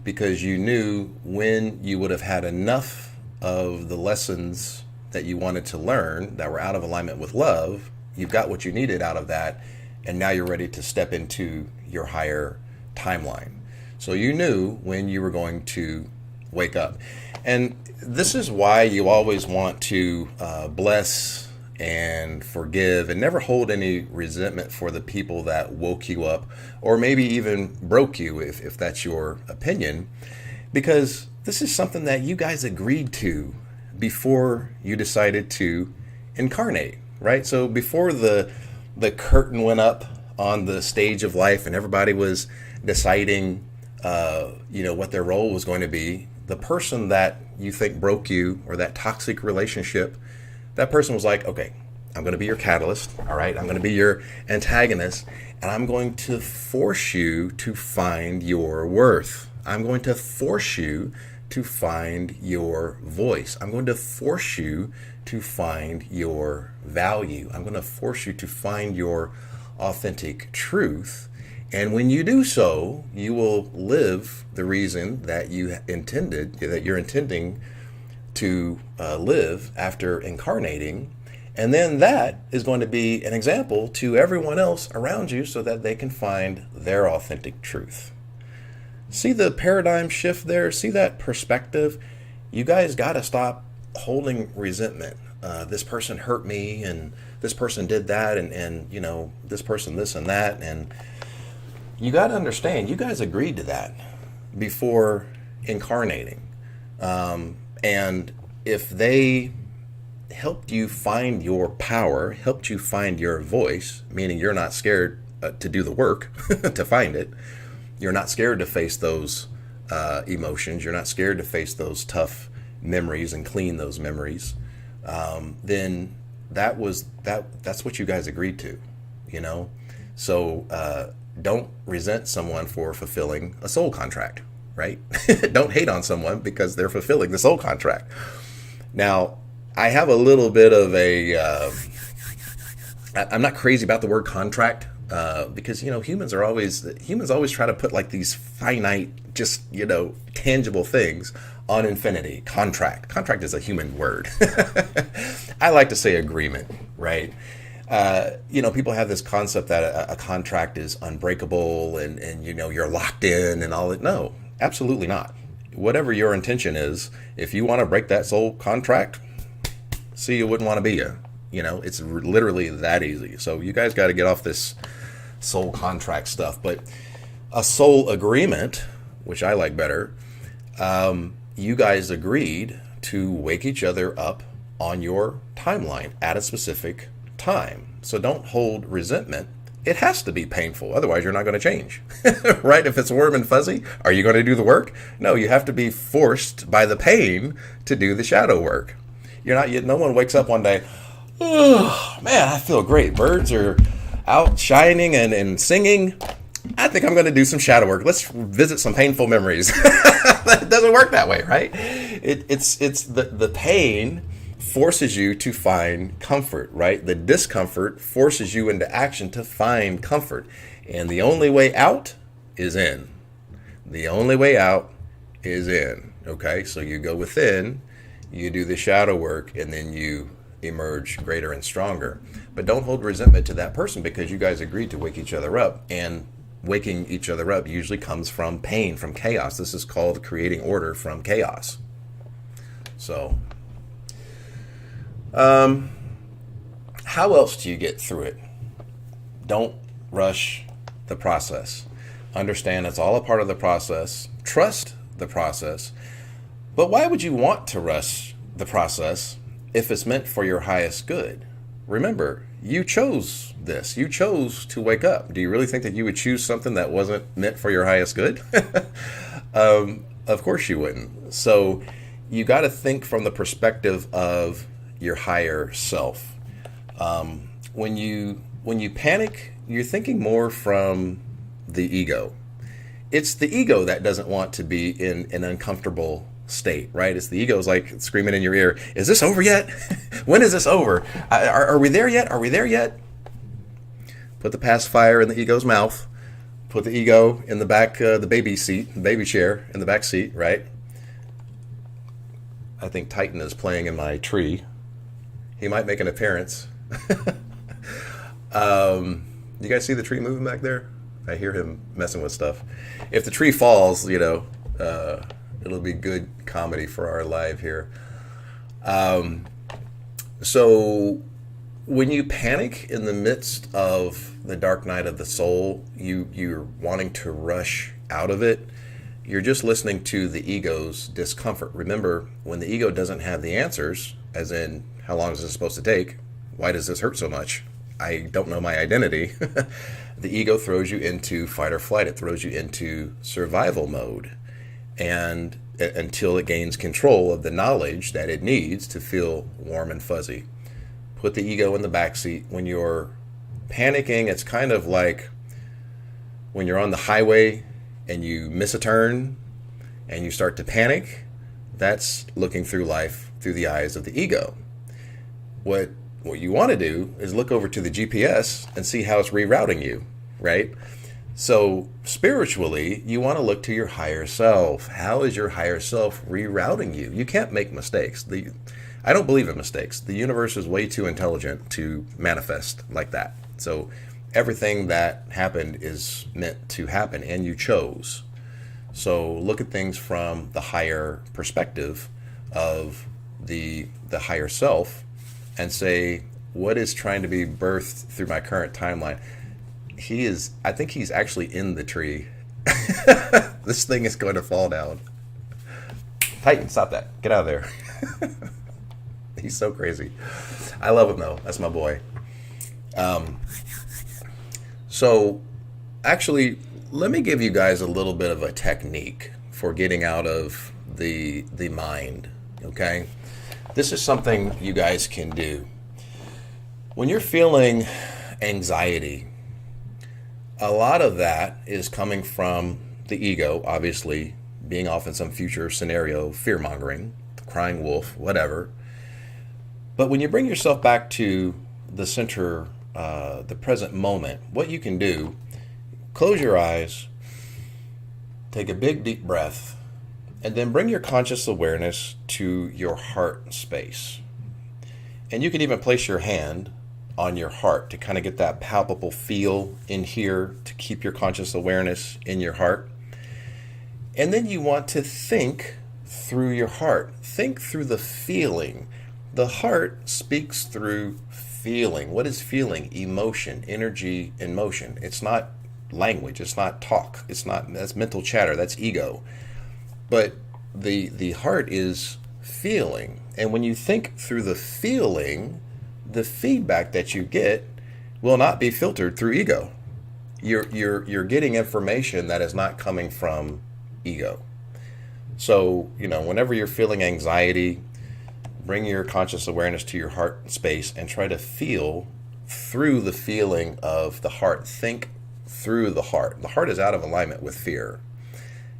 S1: because you knew when you would have had enough of the lessons that you wanted to learn that were out of alignment with love. You've got what you needed out of that, and now you're ready to step into your higher timeline. So you knew when you were going to wake up. And this is why you always want to bless and forgive and never hold any resentment for the people that woke you up or maybe even broke you, if that's your opinion, because this is something that you guys agreed to. before you decided to incarnate, right? So before the curtain went up on the stage of life and everybody was deciding, what their role was going to be, the person that you think broke you or that toxic relationship, that person was like, okay, I'm going to be your catalyst, all right? I'm going to be your antagonist, and I'm going to force you to find your worth. I'm going to force you to find your voice. I'm going to force you to find your value. I'm going to force you to find your authentic truth. And when you do so, you will live the reason that you're intending to live after incarnating. And then that is going to be an example to everyone else around you so that they can find their authentic truth. See the paradigm shift there? See that perspective? You guys got to stop holding resentment. This person hurt me, and this person did that, and this person this and that. And you got to understand, you guys agreed to that before incarnating. And if they helped you find your power, helped you find your voice, meaning you're not scared to do the work to find it, you're not scared to face those emotions, you're not scared to face those tough memories and clean those memories, then that's what you guys agreed to, So don't resent someone for fulfilling a soul contract, right? Don't hate on someone because they're fulfilling the soul contract. Now, I have a little bit of I'm not crazy about the word contract, because humans always try to put like these finite, just tangible things on infinity. Contract is a human word. I like to say agreement, right? People have this concept that a contract is unbreakable and you're locked in and all that. No, absolutely not. Whatever your intention is, if you want to break that soul contract, see, you wouldn't want to be you. It's literally that easy. So you guys got to get off this soul contract stuff. But a soul agreement, which I like better, you guys agreed to wake each other up on your timeline at a specific time. So don't hold resentment. It has to be painful. Otherwise, you're not going to change, right? If it's warm and fuzzy, are you going to do the work? No, you have to be forced by the pain to do the shadow work. No one wakes up one day, oh, man, I feel great. Birds are out shining and singing. I think I'm going to do some shadow work. Let's visit some painful memories. It doesn't work that way, right? It's the pain forces you to find comfort, right? The discomfort forces you into action to find comfort. And the only way out is in. The only way out is in. Okay, so you go within, you do the shadow work, and then you emerge greater and stronger. But don't hold resentment to that person because you guys agreed to wake each other up. And waking each other up usually comes from pain, from chaos. This is called creating order from chaos. So, how else do you get through it? Don't rush the process. Understand it's all a part of the process. Trust the process. But why would you want to rush the process if it's meant for your highest good? Remember, you chose this. You chose to wake up. Do you really think that you would choose something that wasn't meant for your highest good? Of course you wouldn't. So you got to think from the perspective of your higher self. When you panic, you're thinking more from the ego. It's the ego that doesn't want to be in an uncomfortable state, right? It's the ego's like screaming in your ear, is this over yet? When is this over? Are we there yet? Are we there yet? Put the pacifier in the ego's mouth. Put the ego in the back, the baby seat, the baby chair in the back seat, right? I think Titan is playing in my tree. He might make an appearance. You guys see the tree moving back there? I hear him messing with stuff. If the tree falls, it'll be good comedy for our live here. So when you panic in the midst of the dark night of the soul, you're wanting to rush out of it. you're just listening to the ego's discomfort. Remember, when the ego doesn't have the answers, as in, how long is this supposed to take? Why does this hurt so much? I don't know my identity. The ego throws you into fight or flight. It throws you into survival mode. And until it gains control of the knowledge that it needs to feel warm and fuzzy. Put the ego in the backseat. When you're panicking, it's kind of like when you're on the highway and you miss a turn and you start to panic. That's looking through life through the eyes of the ego. What you want to do is look over to the GPS and see how it's rerouting you, right? So spiritually, you want to look to your higher self. How is your higher self rerouting you? You can't make mistakes. I don't believe in mistakes. The universe is way too intelligent to manifest like that. So everything that happened is meant to happen, and you chose. So look at things from the higher perspective of the higher self and say, what is trying to be birthed through my current timeline? I think he's actually in the tree. This thing is going to fall down. Titan, stop that. Get out of there. He's so crazy. I love him though. That's my boy. So actually, let me give you guys a little bit of a technique for getting out of the mind. Okay? This is something you guys can do. When you're feeling anxiety, a lot of that is coming from the ego, obviously, being off in some future scenario, fear-mongering, crying wolf, whatever. But when you bring yourself back to the center, the present moment, what you can do, close your eyes, take a big deep breath, and then bring your conscious awareness to your heart space. And you can even place your hand on your heart to kind of get that palpable feel in here, to keep your conscious awareness in your heart. And then you want to think through your heart. Think through the feeling. The heart speaks through feeling. What is feeling? Emotion, energy, and motion. It's not language. It's not talk. That's mental chatter. That's ego. But the heart is feeling. And when you think through the feeling, the feedback that you get will not be filtered through ego. You're getting information that is not coming from ego. So, whenever you're feeling anxiety, bring your conscious awareness to your heart space and try to feel through the feeling of the heart. Think through the heart. The heart is out of alignment with fear.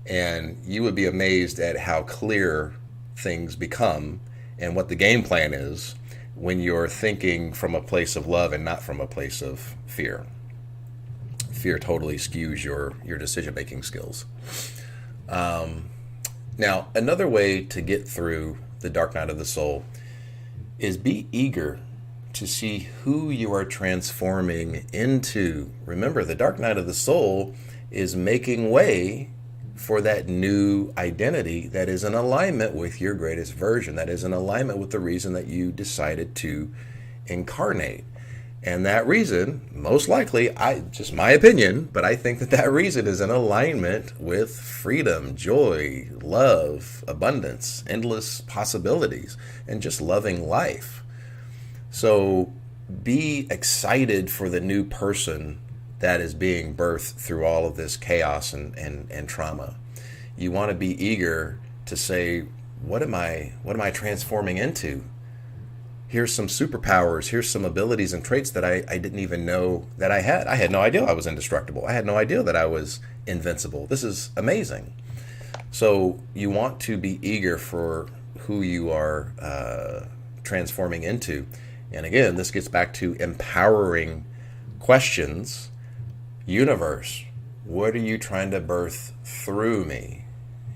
S1: And you would be amazed at how clear things become and what the game plan is when you're thinking from a place of love and not from a place of fear. Fear totally skews your decision-making skills. Now, another way to get through the dark night of the soul is be eager to see who you are transforming into. Remember, the dark night of the soul is making way for that new identity that is in alignment with your greatest version, that is in alignment with the reason that you decided to incarnate. And that reason, most likely, just my opinion, but I think that reason is in alignment with freedom, joy, love, abundance, endless possibilities, and just loving life. So be excited for the new person that is being birthed through all of this chaos and trauma. You want to be eager to say, what am I transforming into? Here's some superpowers. Here's some abilities and traits that I didn't even know that I had. I had no idea I was indestructible. I had no idea that I was invincible. This is amazing. So you want to be eager for who you are transforming into. And again, this gets back to empowering questions. Universe, what are you trying to birth through me?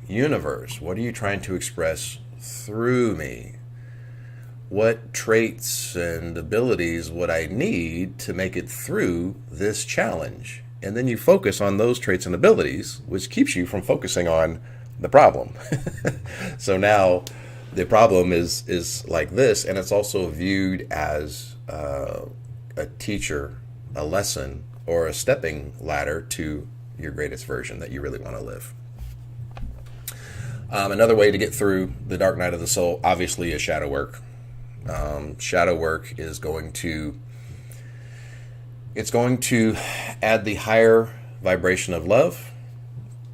S1: Universe, what are you trying to express through me? What traits and abilities would I need to make it through this challenge? And then you focus on those traits and abilities, which keeps you from focusing on the problem. So now the problem is like this, and it's also viewed as a teacher, a lesson, or a stepping ladder to your greatest version that you really want to live. Another way to get through the dark night of the soul, obviously, is shadow work. Shadow work is going to add the higher vibration of love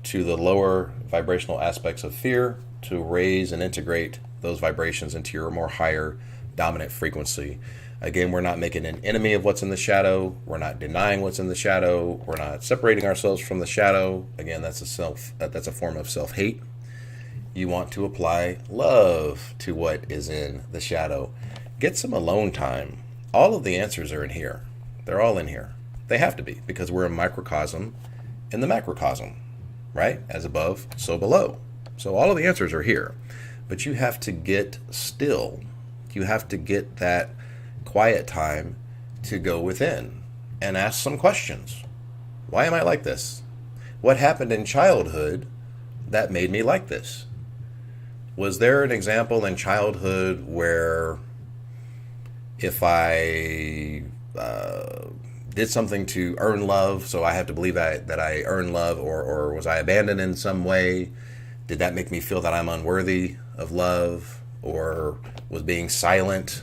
S1: to the lower vibrational aspects of fear, to raise and integrate those vibrations into your more higher dominant frequency. Again, we're not making an enemy of what's in the shadow. We're not denying what's in the shadow. We're not separating ourselves from the shadow. Again, that's a form of self-hate. You want to apply love to what is in the shadow. Get some alone time. All of the answers are in here. They're all in here. They have to be, because we're a microcosm in the macrocosm, right? As above, so below. So all of the answers are here. But you have to get still. You have to get that quiet time to go within and ask some questions. Why am I like this? What happened in childhood that made me like this? Was there an example in childhood where if I did something to earn love, so I have to believe that I earned love, or was I abandoned in some way? Did that make me feel that I'm unworthy of love, or was being silent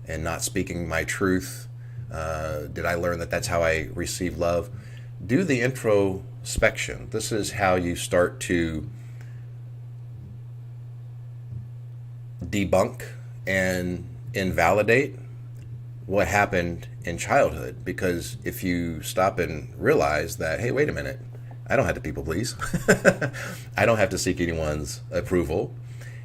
S1: and not speaking my truth? Did I learn that that's how I receive love? Do the introspection. This is how you start to debunk and invalidate what happened in childhood. Because if you stop and realize that, hey, wait a minute, I don't have to people please. I don't have to seek anyone's approval.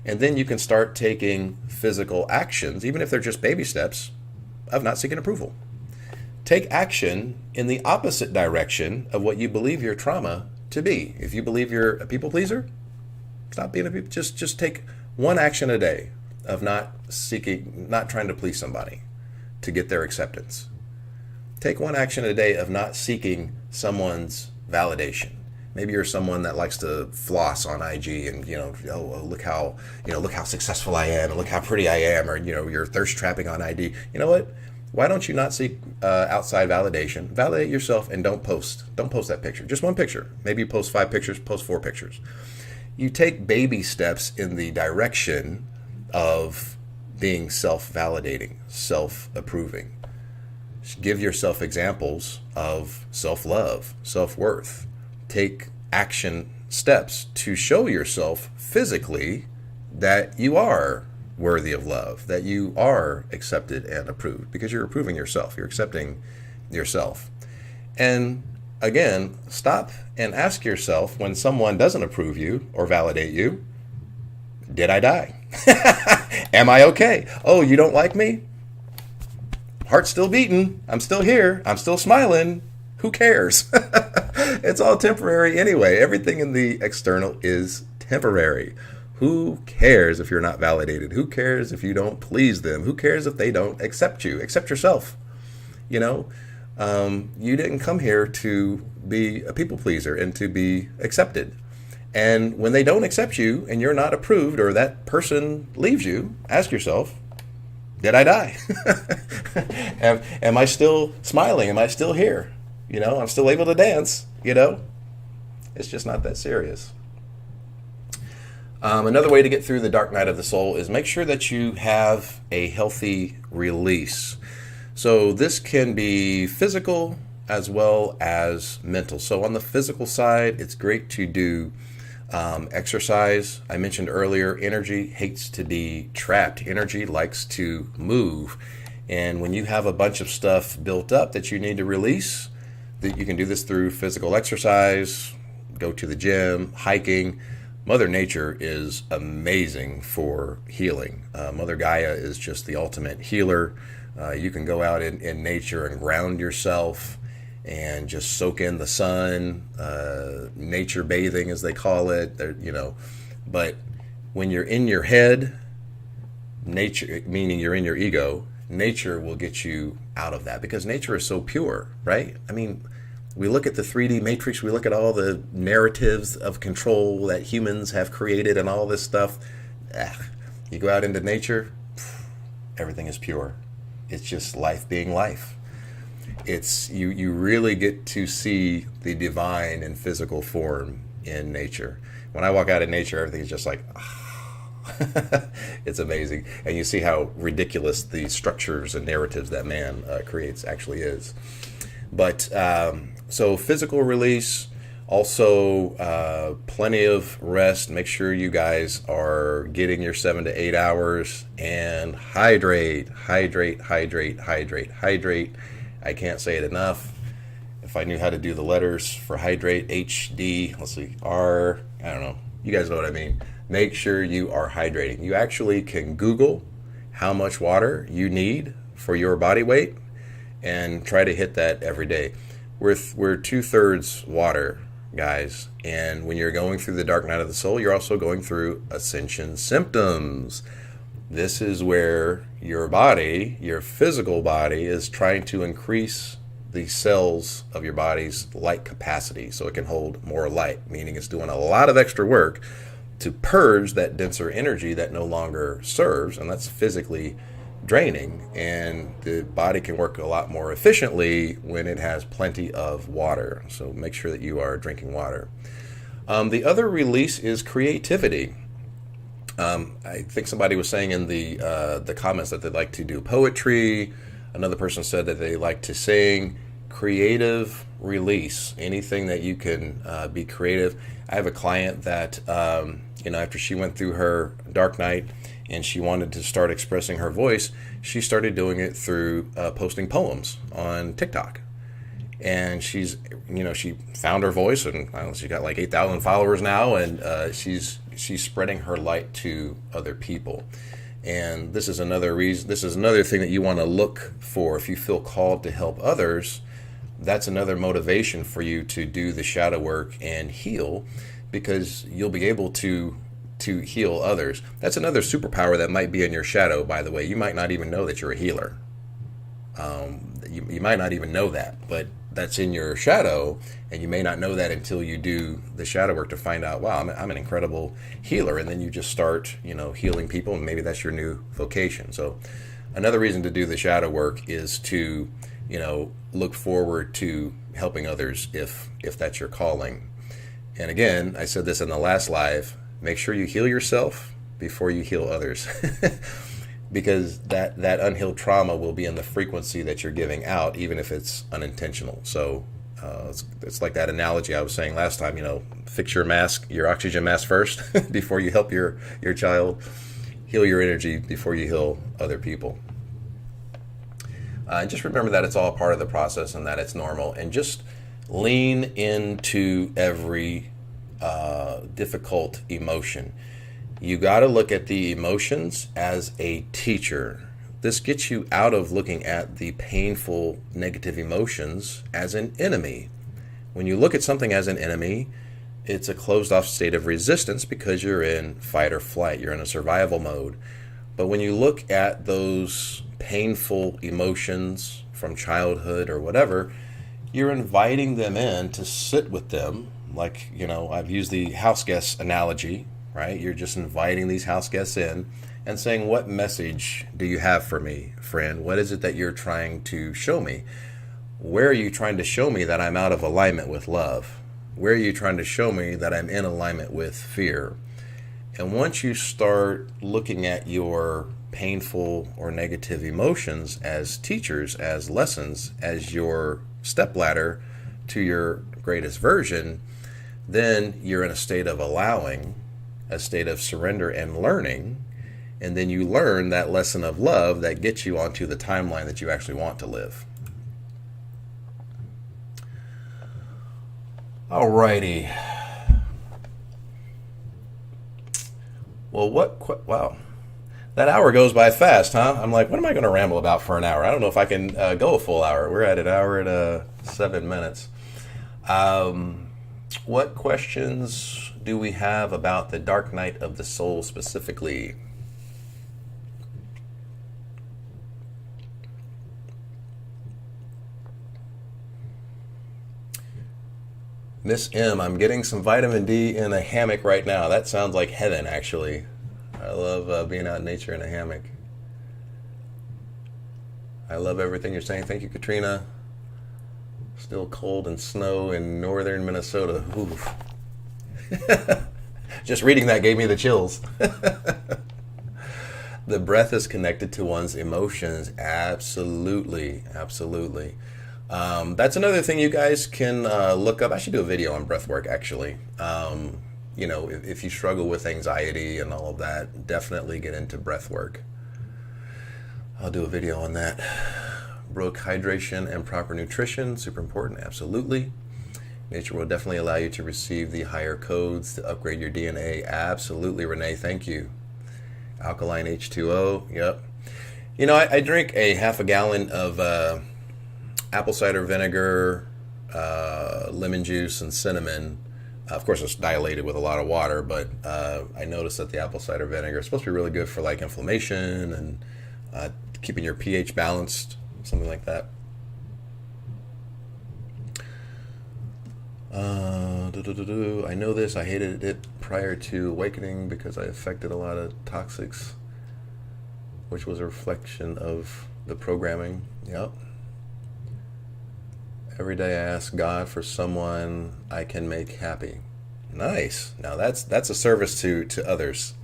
S1: And then you can start taking physical actions, even if they're just baby steps, of not seeking approval. Take action in the opposite direction of what you believe your trauma to be. If you believe you're a people pleaser, stop being a people. Just take one action a day of not trying to please somebody to get their acceptance. Take one action a day of not seeking someone's validation. Maybe you're someone that likes to floss on IG and, look how successful I am, and look how pretty I am, or, you're thirst trapping on ID. You know what? Why don't you not seek outside validation? Validate yourself and don't post. Don't post that picture. Just one picture. Maybe you post 5 pictures, post 4 pictures. You take baby steps in the direction of being self-validating, self-approving. Give yourself examples of self-love, self-worth. Take action steps to show yourself physically that you are worthy of love, that you are accepted and approved, because you're approving yourself, you're accepting yourself. And again, stop and ask yourself, when someone doesn't approve you or validate you, did I die? Am I okay? Oh, you don't like me? Heart's still beating. I'm still here. I'm still smiling. Who cares? It's all temporary anyway. Everything in the external is temporary. Who cares if you're not validated? Who cares if you don't please them? Who cares if they don't accept you? Accept yourself. You didn't come here to be a people pleaser and to be accepted. And when they don't accept you and you're not approved, or that person leaves you, ask yourself, did I die? Am I still smiling? Am I still here? I'm still able to dance, It's just not that serious. Another way to get through the dark night of the soul is make sure that you have a healthy release. So this can be physical as well as mental. So on the physical side, it's great to do exercise. I mentioned earlier, energy hates to be trapped. Energy likes to move. And when you have a bunch of stuff built up that you need to release, that you can do this through physical exercise, go to the gym, hiking. Mother Nature is amazing for healing. Mother Gaia is just the ultimate healer. You can go out in nature and ground yourself and just soak in the sun, nature bathing as they call it, But when you're in your head, nature, meaning you're in your ego, nature will get you out of that, because nature is so pure, right? I mean, we look at the 3D matrix, we look at all the narratives of control that humans have created and all this stuff. You go out into nature, everything is pure. It's just life being life. It's you really get to see the divine in physical form in nature. When I walk out in nature, everything is just like, it's amazing. And you see how ridiculous the structures and narratives that man creates actually is. But so physical release, also plenty of rest. Make sure you guys are getting your 7 to 8 hours, and hydrate, hydrate, hydrate, hydrate, hydrate. I can't say it enough. If I knew how to do the letters for hydrate, HD, let's see, R, I don't know. You guys know what I mean. Make sure you are hydrating. You actually can Google how much water you need for your body weight and try to hit that every day. We're 2/3 water, guys. And when you're going through the dark night of the soul, you're also going through ascension symptoms. This is where your body, your physical body, is trying to increase the cells of your body's light capacity so it can hold more light, meaning it's doing a lot of extra work to purge that denser energy that no longer serves, and that's physically draining. And the body can work a lot more efficiently when it has plenty of water. So make sure that you are drinking water. The other release is creativity. I think somebody was saying in the comments that they'd like to do poetry. Another person said that they like to sing. Creative release, anything that you can be creative. I have a client that, after she went through her dark night and she wanted to start expressing her voice, she started doing it through posting poems on TikTok. And she found her voice, and she got like 8,000 followers now, and she's spreading her light to other people. And this is another reason. This is another thing that you want to look for if you feel called to help others. That's another motivation for you to do the shadow work and heal, because you'll be able to heal others. That's another superpower that might be in your shadow, by the way. You might not even know that you're a healer. You might not even know that, but that's in your shadow, and you may not know that until you do the shadow work to find out, wow, I'm an incredible healer. And then you just start, healing people, and maybe that's your new vocation. So another reason to do the shadow work is to, look forward to helping others if that's your calling. And again, I said this in the last live, make sure you heal yourself before you heal others. Because that unhealed trauma will be in the frequency that you're giving out, even if it's unintentional. So it's like that analogy I was saying last time, fix your mask, your oxygen mask first before you help your child. Heal your energy before you heal other people. Just remember that it's all part of the process and that it's normal. And just lean into every difficult emotion. You got to look at the emotions as a teacher. This gets you out of looking at the painful negative emotions as an enemy. When you look at something as an enemy, it's a closed off state of resistance because you're in fight or flight. You're in a survival mode. But when you look at those painful emotions from childhood or whatever, you're inviting them in to sit with them. Like, I've used the house guest analogy. Right? You're just inviting these house guests in and saying, what message do you have for me, friend? What is it that you're trying to show me? Where are you trying to show me that I'm out of alignment with love? Where are you trying to show me that I'm in alignment with fear? And once you start looking at your painful or negative emotions as teachers, as lessons, as your stepladder to your greatest version, then you're in a state of allowing, a state of surrender and learning, and then you learn that lesson of love that gets you onto the timeline that you actually want to live. Alrighty. Well, wow. That hour goes by fast, huh? I'm like, what am I going to ramble about for an hour? I don't know if I can go a full hour. We're at an hour and 7 minutes. What questions do we have about the dark night of the soul specifically? Miss M, I'm getting some vitamin D in a hammock right now. That sounds like heaven, actually. I love being out in nature in a hammock. I love everything you're saying. Thank you, Katrina. Still cold and snow in northern Minnesota. Oof. Just reading that gave me the chills. The breath is connected to one's emotions. Absolutely, absolutely. That's another thing you guys can look up. I should do a video on breath work, actually. You know, if you struggle with anxiety and all of that, definitely get into breath work. I'll do a video on that. Brooke, hydration and proper nutrition, super important, absolutely. Nature will definitely allow you to receive the higher codes to upgrade your DNA. Absolutely, Renee, thank you. Alkaline H2O, yep. You know, I drink a half a gallon of apple cider vinegar, lemon juice, and cinnamon. Of course, it's diluted with a lot of water, but I noticed that the apple cider vinegar is supposed to be really good for like inflammation and keeping your pH balanced, something like that. I know this. I hated it prior to awakening because I affected a lot of toxics, which was a reflection of the programming. Yep. Every day I ask God for someone I can make happy. Nice. Now that's a service to others.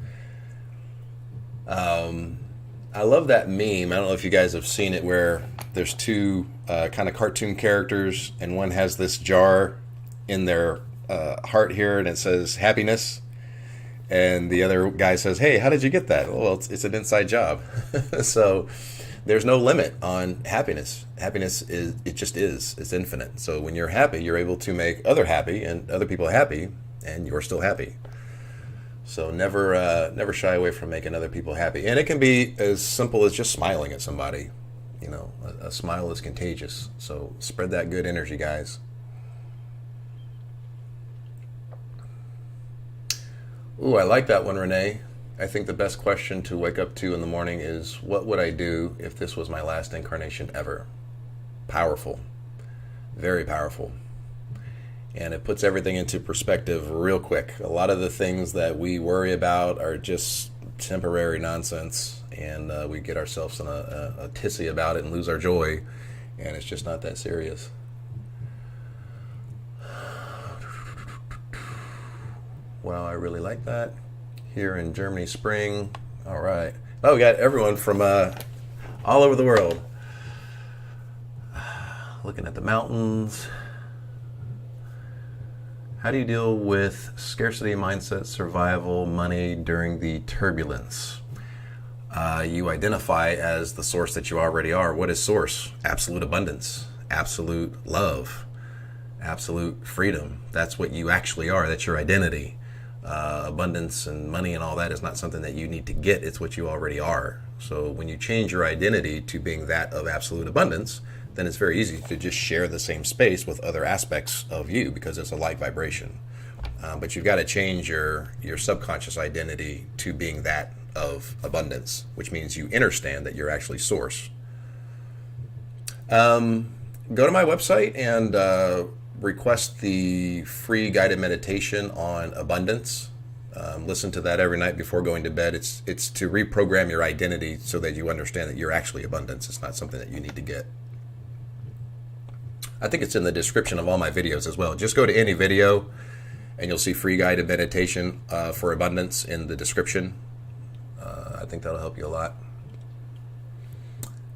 S1: I love that meme. I don't know if you guys have seen it, where there's two kind of cartoon characters, and one has this jar in their heart here, and it says happiness, and the other guy says, hey, how did you get that? Well, it's an inside job. So there's no limit on happiness. Happiness it's infinite. So when you're happy, you're able to make other happy and other people happy, and you're still happy. So never shy away from making other people happy. And it can be as simple as just smiling at somebody. You know, a smile is contagious. So spread that good energy, guys. Ooh, I like that one, Renee. I think the best question to wake up to in the morning is, what would I do if this was my last incarnation ever? Powerful. Very powerful. And it puts everything into perspective real quick. A lot of the things that we worry about are just temporary nonsense, and we get ourselves in a tizzy about it and lose our joy, and it's just not that serious. Wow, I really like that. Here in Germany, spring. All right. Oh, we got everyone from all over the world. Looking at the mountains. How do you deal with scarcity mindset, survival, money during the turbulence? You identify as the source that you already are. What is source? Absolute abundance, absolute love, absolute freedom. That's what you actually are. That's your identity. Abundance and money and all that is not something that you need to get. It's what you already are. So when you change your identity to being that of absolute abundance, then it's very easy to just share the same space with other aspects of you, because it's a light vibration. But you've got to change your subconscious identity to being that of abundance, which means you understand that you're actually source. Go to my website and request the free guided meditation on abundance. Listen to that every night before going to bed. It's to reprogram your identity so that you understand that you're actually abundance. It's not something that you need to get. I think it's in the description of all my videos as well. Just go to any video and you'll see free guided meditation for abundance in the description. I think that'll help you a lot.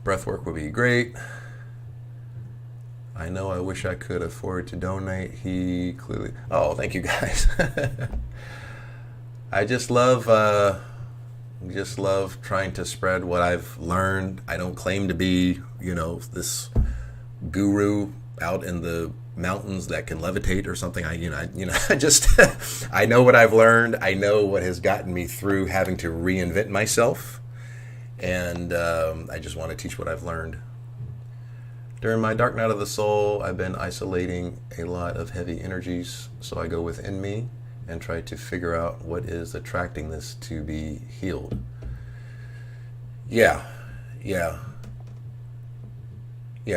S1: Breath work would be great. I know, I wish I could afford to donate. He clearly... Oh, thank you guys. I just love trying to spread what I've learned. I don't claim to be, this guru out in the mountains that can levitate or something. I know what I've learned. I know what has gotten me through having to reinvent myself, and I just want to teach what I've learned. During my dark night of the soul, I've been isolating a lot of heavy energies, so I go within me and try to figure out what is attracting this to be healed. Yeah.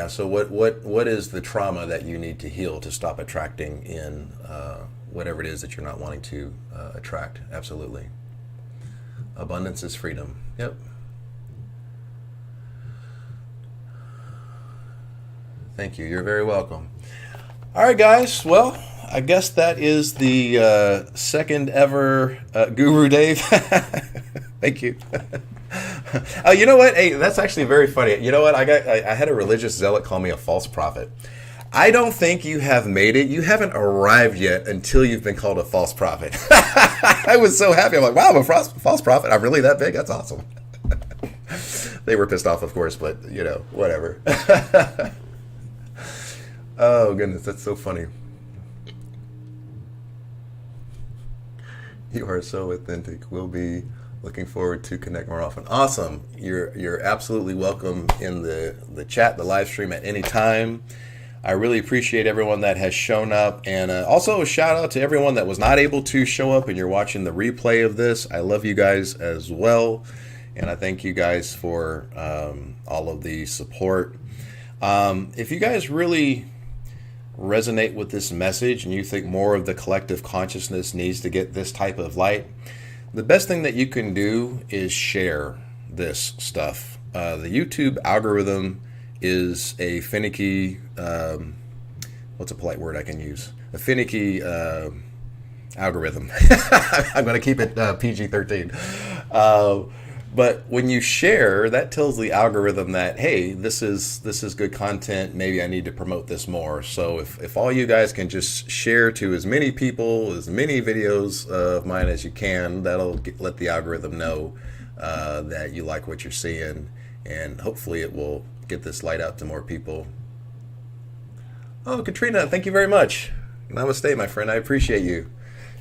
S1: So what is the trauma that you need to heal to stop attracting in whatever it is that you're not wanting to attract? Absolutely. Abundance is freedom. Yep. Thank you. You're very welcome. All right, guys. Well, I guess that is the second ever Guru Dave. Thank you. Oh, you know what? Hey, that's actually very funny. You know what? I had a religious zealot call me a false prophet. I don't think you have made it. You haven't arrived yet until you've been called a false prophet. I was so happy. I'm like, wow, I'm a false prophet. I'm really that big? That's awesome. They were pissed off, of course, but, you know, whatever. Oh, goodness. That's so funny. You are so authentic. We'll be looking forward to connect more often. Awesome. You're absolutely welcome in the chat, the live stream at any time. I really appreciate everyone that has shown up, and also a shout out to everyone that was not able to show up and you're watching the replay of this. I love you guys as well, and I thank you guys for all of the support. If you guys really resonate with this message and you think more of the collective consciousness needs to get this type of light, the best thing that you can do is share this stuff. The YouTube algorithm is a finicky, what's a polite word I can use? A finicky algorithm. I'm going to keep it PG-13. But when you share, that tells the algorithm that, hey, this is good content. Maybe I need to promote this more. So if all you guys can just share to as many people, as many videos of mine as you can, that'll let the algorithm know that you like what you're seeing. And hopefully it will get this light out to more people. Oh, Katrina, thank you very much. Namaste, my friend. I appreciate you.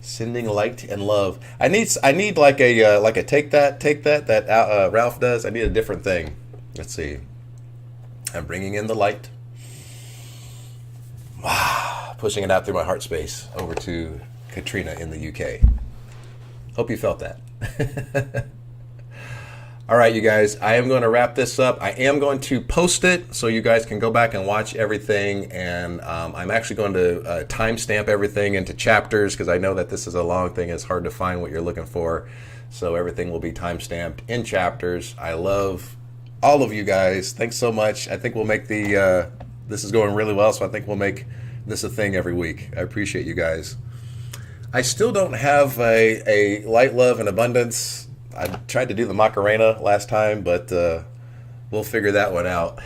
S1: Sending light and love. I need like a take that Ralph does. I need a different thing. Let's see. I'm bringing in the light. Pushing it out through my heart space over to Katrina in the UK. Hope you felt that. All right, you guys, I am going to wrap this up. I am going to post it so you guys can go back and watch everything. And I'm actually going to timestamp everything into chapters because I know that this is a long thing. It's hard to find what you're looking for. So everything will be timestamped in chapters. I love all of you guys. Thanks so much. I think we'll make this is going really well, so I think we'll make this a thing every week. I appreciate you guys. I still don't have a light, love, and abundance. I tried to do the Macarena last time, but we'll figure that one out.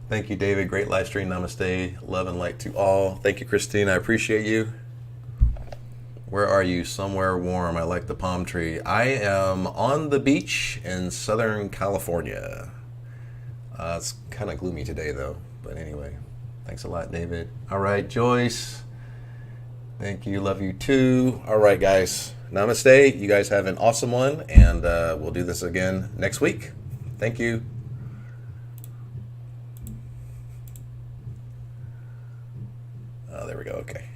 S1: Thank you, David. Great live stream. Namaste. Love and light to all. Thank you, Christine. I appreciate you. Where are you? Somewhere warm. I like the palm tree. I am on the beach in Southern California. It's kind of gloomy today, though. But anyway, thanks a lot, David. All right, Joyce. Thank you. Love you, too. All right, guys. Namaste. You guys have an awesome one, and we'll do this again next week. Thank you. Oh, there we go. Okay.